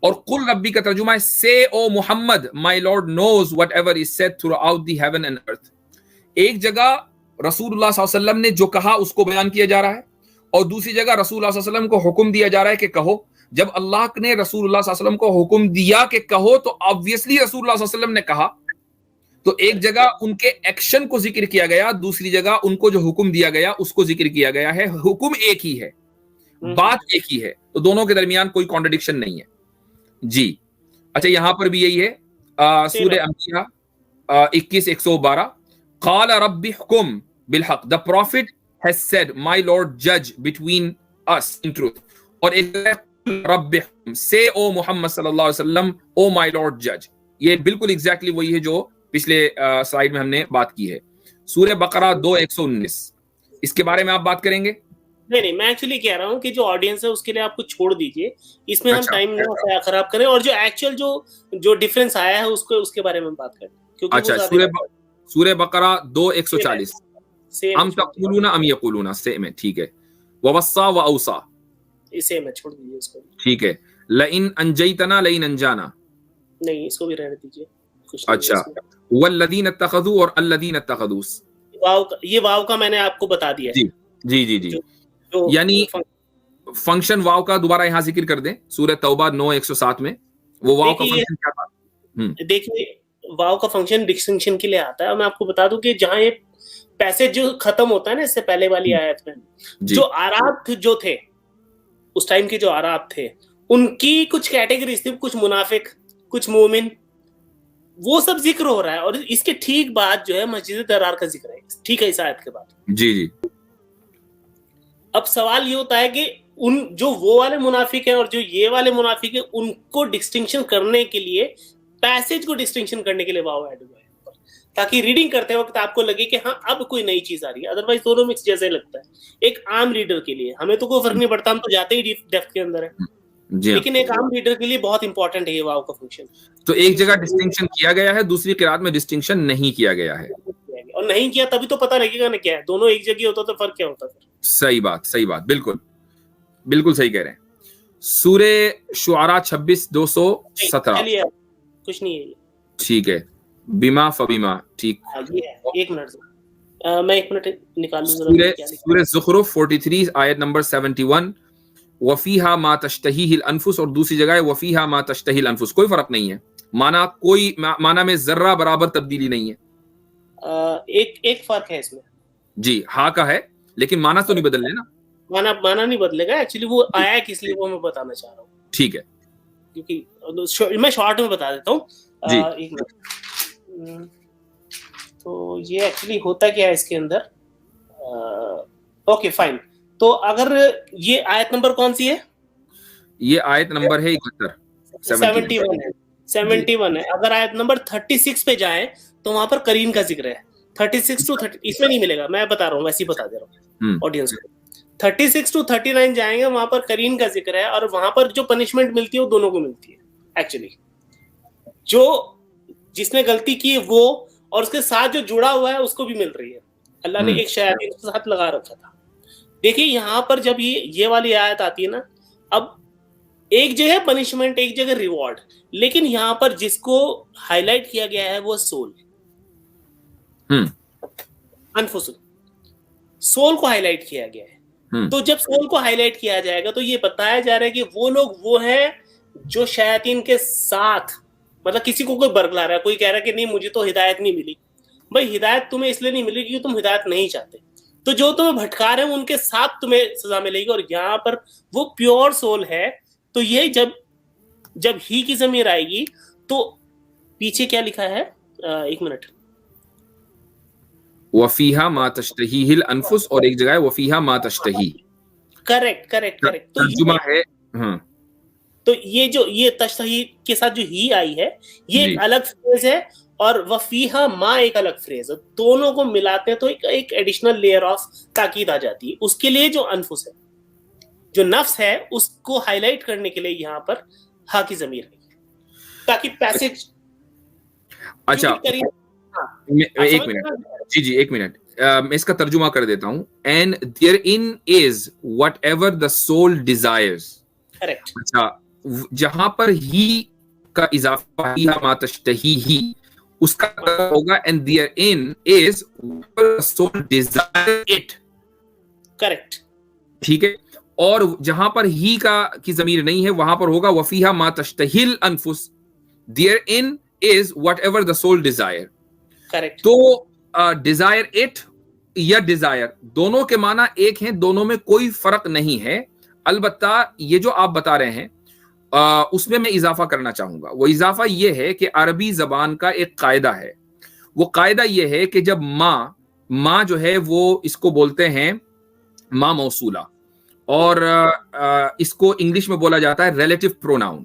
اور قل ربی کا ترجمہ ہے say o Muhammad my lord knows whatever is said throughout the heaven and earth. ایک جگہ رسول اللہ صلی اللہ علیہ وسلم نے جو کہا اس کو بیان کیا جا رہا ہے, اور دوسری جگہ رسول اللہ صلی اللہ علیہ وسلم کو حکم دیا جا رہا ہے کہ کہو. جب اللہ نے رسول اللہ صلی اللہ علیہ وسلم کو حکم دیا کہ کہو تو obviously رسول اللہ صلی اللہ علیہ وسلم نے کہا. تو ایک جگہ ان کے ایکشن کو ذکر کیا گیا, دوسری جگہ ان کو جو حکم دیا گیا اس کو ذکر کیا گیا ہے. حکم ایک ہی ہے, بات ایک ہی ہے, تو دونوں کے درمیان کوئی کانٹرڈکشن نہیں ہے. جی اچھا, یہاں پر بھی یہی ہے, سورہ انبیاء 21:112 قال رب احکم بالحق, the prophet has said my lord judge between us in truth. اور ایک رب احکم say o محمد صلی اللہ علیہ وسلم o my lord judge. یہ بالکل ایگزیکٹلی وہی ہے جو پچھلے سلائیڈ میں ہم نے بات کی ہے. سورہ بقرہ 2:119 اس کے بارے میں آپ بات کریں گے؟ نہیں میں ایکچولی کہہ رہا ہوں کہ جو آڈینس ہے اس کے لیے آپ کو چھوڑ دیجئے, اس میں ہم ٹائم نہ خراب کریں, اور جو ایکچوئل جو ڈفرینس آیا ہے اس کے بارے میں بات کریں. اچھا, سورہ بقرہ 2:140 ام تقولون ام یقولون, سیم ہے, ٹھیک ہے. ووصا واوصا, سیم ہے, چھوڑ دیجئے اس کو, ٹھیک ہے. لئن انجیتنا لئن انجانا, نہیں اس کو بھی رہنے دیجئے. اچھا. والذین اتخذوا اور الذین اتخذوا, یہ واو کا میں نے آپ کو بتا دیا ہے. جی یعنی فنکشن واو کا دوبارہ یہاں ذکر کر دیں, سورہ توبہ 9:107 میں وہ واو کا فنکشن کیا تھا؟ دیکھیے واو کا فنکشن ڈسٹنکشن کے لیے آتا ہے. میں آپ کو بتا دوں کہ جہاں یہ پیسج جو ختم ہوتا ہے نا اس سے پہلے والی آیت میں, جو آراب جو تھے اس ٹائم کے, جو آراب تھے ان کی کچھ کیٹیگریز تھی, کچھ منافق کچھ مومن, وہ سب ذکر ہو رہا ہے. اور اس کے ٹھیک بعد جو ہے مسجد درار کا ذکر ہے, ٹھیک ہے, اس آیت کے بعد. جی اب سوال یہ ہوتا ہے کہ ان جو وہ والے منافق ہیں اور جو یہ والے منافق ہیں ان کو ڈسٹنکشن کرنے کے لیے, پیسج کو ڈسٹنکشن کرنے کے لیے واو ایڈ ہوا ہے, تاکہ ریڈنگ کرتے وقت آپ کو لگے کہ ہاں اب کوئی نئی چیز آ رہی ہے. ادروائز دونوں مکس جیسے لگتا ہے. ایک عام ریڈر کے لیے ہمیں تو کوئی فرق نہیں پڑتا, ہم تو جاتے ہی ڈیپتھ کے اندر ہے, لیکن ایک عام ریڈر کے لیے بہت امپورٹنٹ ہے یہ واو کا فنکشن. تو ایک جگہ ڈسٹنکشن کیا گیا ہے, دوسری قرات میں ڈسٹنکشن نہیں کیا گیا ہے, اور نہیں کیا تبھی تو پتہ لگے گا نا کیا ہے. دونوں ایک جگہ ہوتا تو فرق کیا ہوتا پھر. صحیح بات, بالکل صحیح کہہ رہے ہیں. سورہ شعراء 26:217, کچھ نہیں ہے, ٹھیک ہے. بما فبما, ٹھیک. ایک منٹ میں ایک منٹ نکال لوں. سورہ زخرف 43 آیت نمبر 71, وفیہا ما تشتہیہ الانفس, اور دوسری جگہ ہے وفیہا ما تشتہی الانفس. کوئی فرق نہیں ہے, معنی میں ذرہ برابر تبدیلی نہیں ہے. ایک فرق ہے اس میں, جی ہا کا ہے, لیکن معنی تو نہیں بدلنے نا. معنی نہیں بدلے گا ایکچولی, وہ آیا ہے کس لیے وہ میں بتانا چاہ رہا ہوں. ٹھیک ہے, کیونکہ میں شارٹ میں بتا دیتا ہوں. ایک منٹ. تو یہ ایکچولی ہوتا کیا ہے اس کے اندر. Okay fine. تو اگر یہ آیت نمبر کون سی ہے؟ یہ آیت نمبر ہے 71 ہے. اگر آیت نمبر 36 پہ جائیں تو وہاں پر قرین کا ذکر ہے. 36 to 30 اس میں نہیں ملے گا, میں بتا رہا ہوں, ویسے ہی بتا دے رہا ہوں آڈینس کو. 36 to 39 جائیں گے, وہاں پر قرین کا ذکر ہے, اور وہاں پر جو پنشمنٹ ملتی ہے وہ دونوں کو ملتی ہے. ایکچولی جو جس نے غلطی کی وہ, اور اس کے ساتھ جو جڑا ہوا ہے اس کو بھی مل رہی ہے. اللہ نے ایک شیاطین کے ساتھ لگا رکھا تھا. دیکھیے یہاں پر جب یہ والی آیت آتی ہے نا, اب ایک جگہ پنشمنٹ ایک جگہ ریوارڈ, لیکن یہاں پر جس کو ہائی لائٹ کیا گیا ہے وہ سول, انفس, سول کو ہائی لائٹ کیا گیا ہے. تو جب سول کو ہائی لائٹ کیا جائے گا تو یہ بتایا جا رہا ہے کہ وہ لوگ وہ ہیں جو شیاطین کے ساتھ, مطلب کسی کو کوئی برگلا رہا ہے, کوئی کہہ رہا ہے کہ نہیں مجھے تو ہدایت نہیں ملی. بھائی ہدایت تمہیں اس لیے نہیں ملی کیونکہ تم ہدایت نہیں چاہتے, تو جو تمہیں بھٹکا رہے ہیں ان کے ساتھ تمہیں سزا ملے گی. اور یہاں پر وہ پیور سول ہے. تو یہ جب ہی کی ضمیر آئے گی تو پیچھے کیا لکھا ہے, ایک منٹ, وفیہا ما تشتہیہ الانفس, اور ایک جگہ ہے وفیہا ما تشتہی. کریکٹ. ترجمہ ہے. تو یہ تشتہی کے ساتھ جو ہی آئی ہے یہ ایک الگ فریز ہے, اور وفیہا ما ایک الگ فریز ہے. دونوں کو ملاتے ہیں تو ایک ایڈیشنل لیئر آف تاکید آ جاتی ہے. اس کے لیے جو انفس ہے, جو نفس ہے, اس کو ہائی لائٹ کرنے کے لیے یہاں پر ہا کی ضمیر ہے, تاکہ پیسج. اچھا ایک منٹ, جی ایک منٹ, میں اس کا ترجمہ کر دیتا ہوں. and therein is whatever the soul desires. Correct. اچھا, جہاں پر ہی کا اضافہ ما تشتہی ہی, اس کا ہوگا and therein is whatever the soul desires it. Correct. ٹھیک ہے. اور جہاں پر ہی کی ضمیر نہیں ہے وہاں پر ہوگا وفیہا ما تشتہی الانفس. therein is whatever the soul desire. Correct. تو ڈیزائر اٹ یا ڈیزائر دونوں کے معنی ایک ہیں, دونوں میں کوئی فرق نہیں ہے. البتہ یہ جو آپ بتا رہے ہیں اس میں اضافہ کرنا چاہوں گا. وہ اضافہ یہ ہے کہ عربی زبان کا ایک قاعدہ ہے. وہ قاعدہ یہ ہے کہ جب ماں جو ہے وہ اس کو بولتے ہیں ماں موصولہ, اور اس کو انگلش میں بولا جاتا ہے relative pronoun.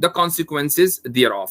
the consequences thereof।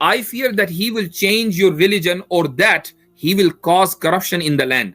I fear that he will change your religion or that he will cause corruption in the land.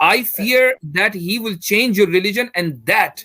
I fear that he will change your religion and that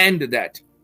and that.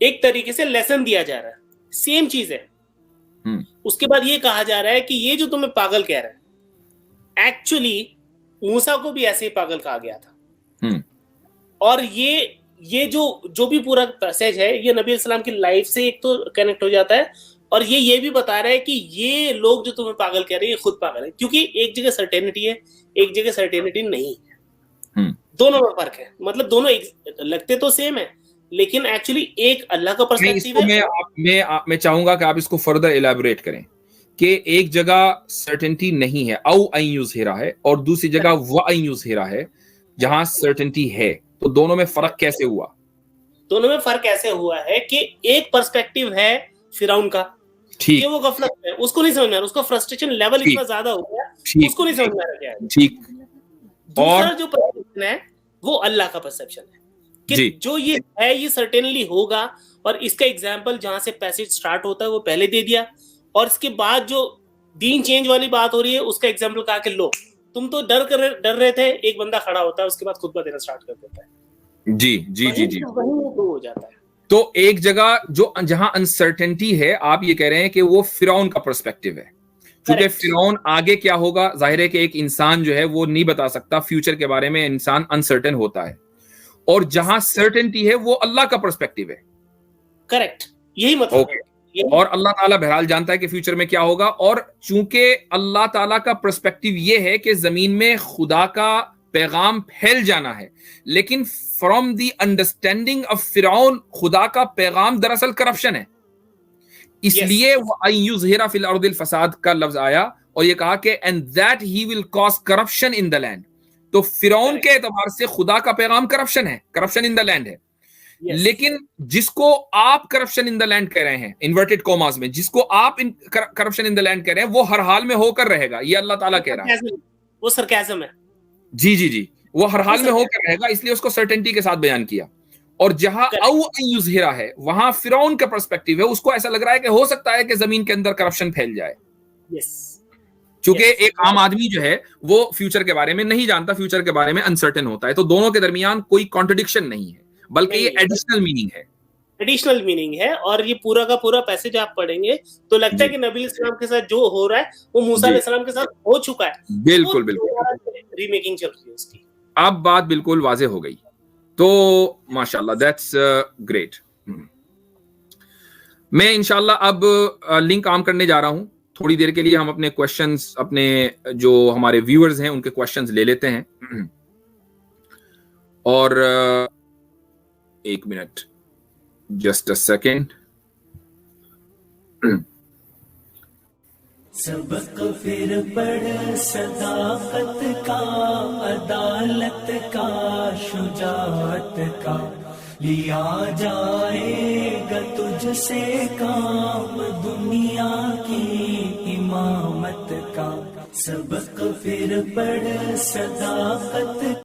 ایک طریقے سے lesson دیا جا رہا ہے, same چیز ہے. اس کے بعد یہ کہا جا رہا ہے کہ یہ جو تمہیں پاگل کہہ رہا ہے, ایکچولی موسیٰ کو بھی ایسے ہی پاگل کہا گیا تھا. اور یہ جو بھی پورا پیسج ہے یہ نبی السلام کی لائف سے ایک تو کنیکٹ ہو جاتا ہے, اور یہ بھی بتا رہا ہے کہ یہ لوگ جو تمہیں پاگل کہہ رہے ہیں یہ خود پاگل ہے, کیونکہ ایک جگہ سرٹینٹی ہے, ایک جگہ سرٹینٹی نہیں ہے. دونوں میں فرق ہے, مطلب دونوں لگتے تو سیم ہے, لیکن ایکچولی ایک اللہ کا پرسپیکٹیو ہے. میں چاہوں گا کہ آپ اس کو فردر ایلیبوریٹ کریں کہ ایک جگہ سرٹنٹی نہیں ہے, او این یظہرہ ہے, اور دوسری جگہ و این یظہرہ ہے جہاں سرٹنٹی ہے. تو دونوں میں فرق کیسے ہوا؟ دونوں میں فرق ایسے ہوا ہے کہ ایک پرسپیکٹیو ہے فرعون کا کہ وہ غفلت ہے, اس کو نہیں سمجھ میں آ رہا, اس کا فرسٹریشن لیول اتنا زیادہ ہو گیا, اس کو نہیں سمجھ میں آ رہا کیا ہے. ٹھیک. دوسرا جو پرسپشن ہے وہ اللہ کا پرسپشن ہے کہ جو یہ ہے یہ سرٹینلی ہوگا, اور اس کا ایگزامپل جہاں سے پیسج سٹارٹ ہوتا ہے وہ پہلے دے دیا, اور اس کے بعد جو دین چینج والی بات ہو رہی ہے اس کا ایگزامپل کہا کہ لو تم تو ڈر رہے تھے, ایک بندہ کھڑا ہوتا ہے اس کے بعد خطبہ دینا سٹارٹ کر دیتا ہے. جی ہو جاتا ہے. تو ایک جگہ جہاں انسرٹنٹی ہے, آپ یہ کہہ رہے ہیں کہ وہ فرعون کا پرسپیکٹیو ہے, کیونکہ فرعون آگے کیا ہوگا, ظاہر ہے کہ ایک انسان جو ہے وہ نہیں بتا سکتا فیوچر کے بارے میں, انسان انسرٹن ہوتا ہے, اور جہاں سرٹنٹی ہے وہ اللہ کا پرسپیکٹیو ہے. کریکٹ, یہی مطلب ہے. اور اللہ تعالیٰ بہرحال جانتا ہے کہ فیوچر میں کیا ہوگا, اور چونکہ اللہ تعالیٰ کا پرسپیکٹیو یہ ہے کہ زمین میں خدا کا پیغام پھیل جانا ہے, لیکن فرام دی انڈرسٹینڈنگ آف فرعون خدا کا پیغام دراصل کرپشن ہے. اس لیے وَأَن يُظْهِرَ فِي الْأَرْضِ الْفَسَادَ کا لفظ آیا, اور یہ کہا کہ and that he will cause corruption in the land. تو فرعون کے اعتبار سے خدا کا پیغام کرپشن ہے, کرپشن ان دا لینڈ ہے. لیکن جس کو آپ کرپشن ان دا لینڈ کہہ رہے ہیں انورٹڈ کوماز میں, جس کو آپ کرپشن ان دا لینڈ کہہ رہے ہیں, وہ ہر حال میں ہو کر رہے گا, یہ اللہ تعالیٰ کہہ رہا ہے. وہ سرکیزم ہے. جی وہ ہر حال میں ہو کر رہے گا, اس لیے اس کو سرٹنٹی کے ساتھ بیان کیا. اور جہاں او ان یظہرہ ہے وہاں فرعون کا پرسپیکٹیو ہے, اس کو ایسا لگ رہا ہے کہ ہو سکتا ہے کہ زمین کے اندر کرپشن پھیل جائے. چونکہ ایک عام آدمی جو ہے وہ فیوچر کے بارے میں نہیں جانتا, فیوچر کے بارے میں انسرٹن ہوتا ہے. تو دونوں کے درمیان کوئی کانٹرڈکشن نہیں ہے, بلکہ یہ ایڈیشنل میننگ ہے. ایڈیشنل میننگ ہے. اور یہ پورا کا پورا پیسج آپ پڑھیں گے تو لگتا ہے کہ نبی علیہ السلام کے ساتھ جو ہو رہا ہے وہ موسیٰ علیہ السلام کے ساتھ ہو چکا ہے. بالکل ری میکنگ چل رہی ہے اس کی. اب بات بالکل واضح ہو گئی. تو ماشاءاللہ دیٹس گریٹ. میں انشاءاللہ اب لنک عام کرنے جا رہا ہوں. تھوڑی دیر کے لیے ہم اپنے کوشچنز, اپنے جو ہمارے ویورز ہیں ان کے کوشچنز لے لیتے ہیں. اور ایک منٹ, جسٹ اے سیکنڈ. سبق پھر پڑھ صداقت کا, عدالت کا, شجاعت کا, لیا جائے گا تجھ سے کام دنیا کی امامت کا. سبق پھر پڑھ صداقت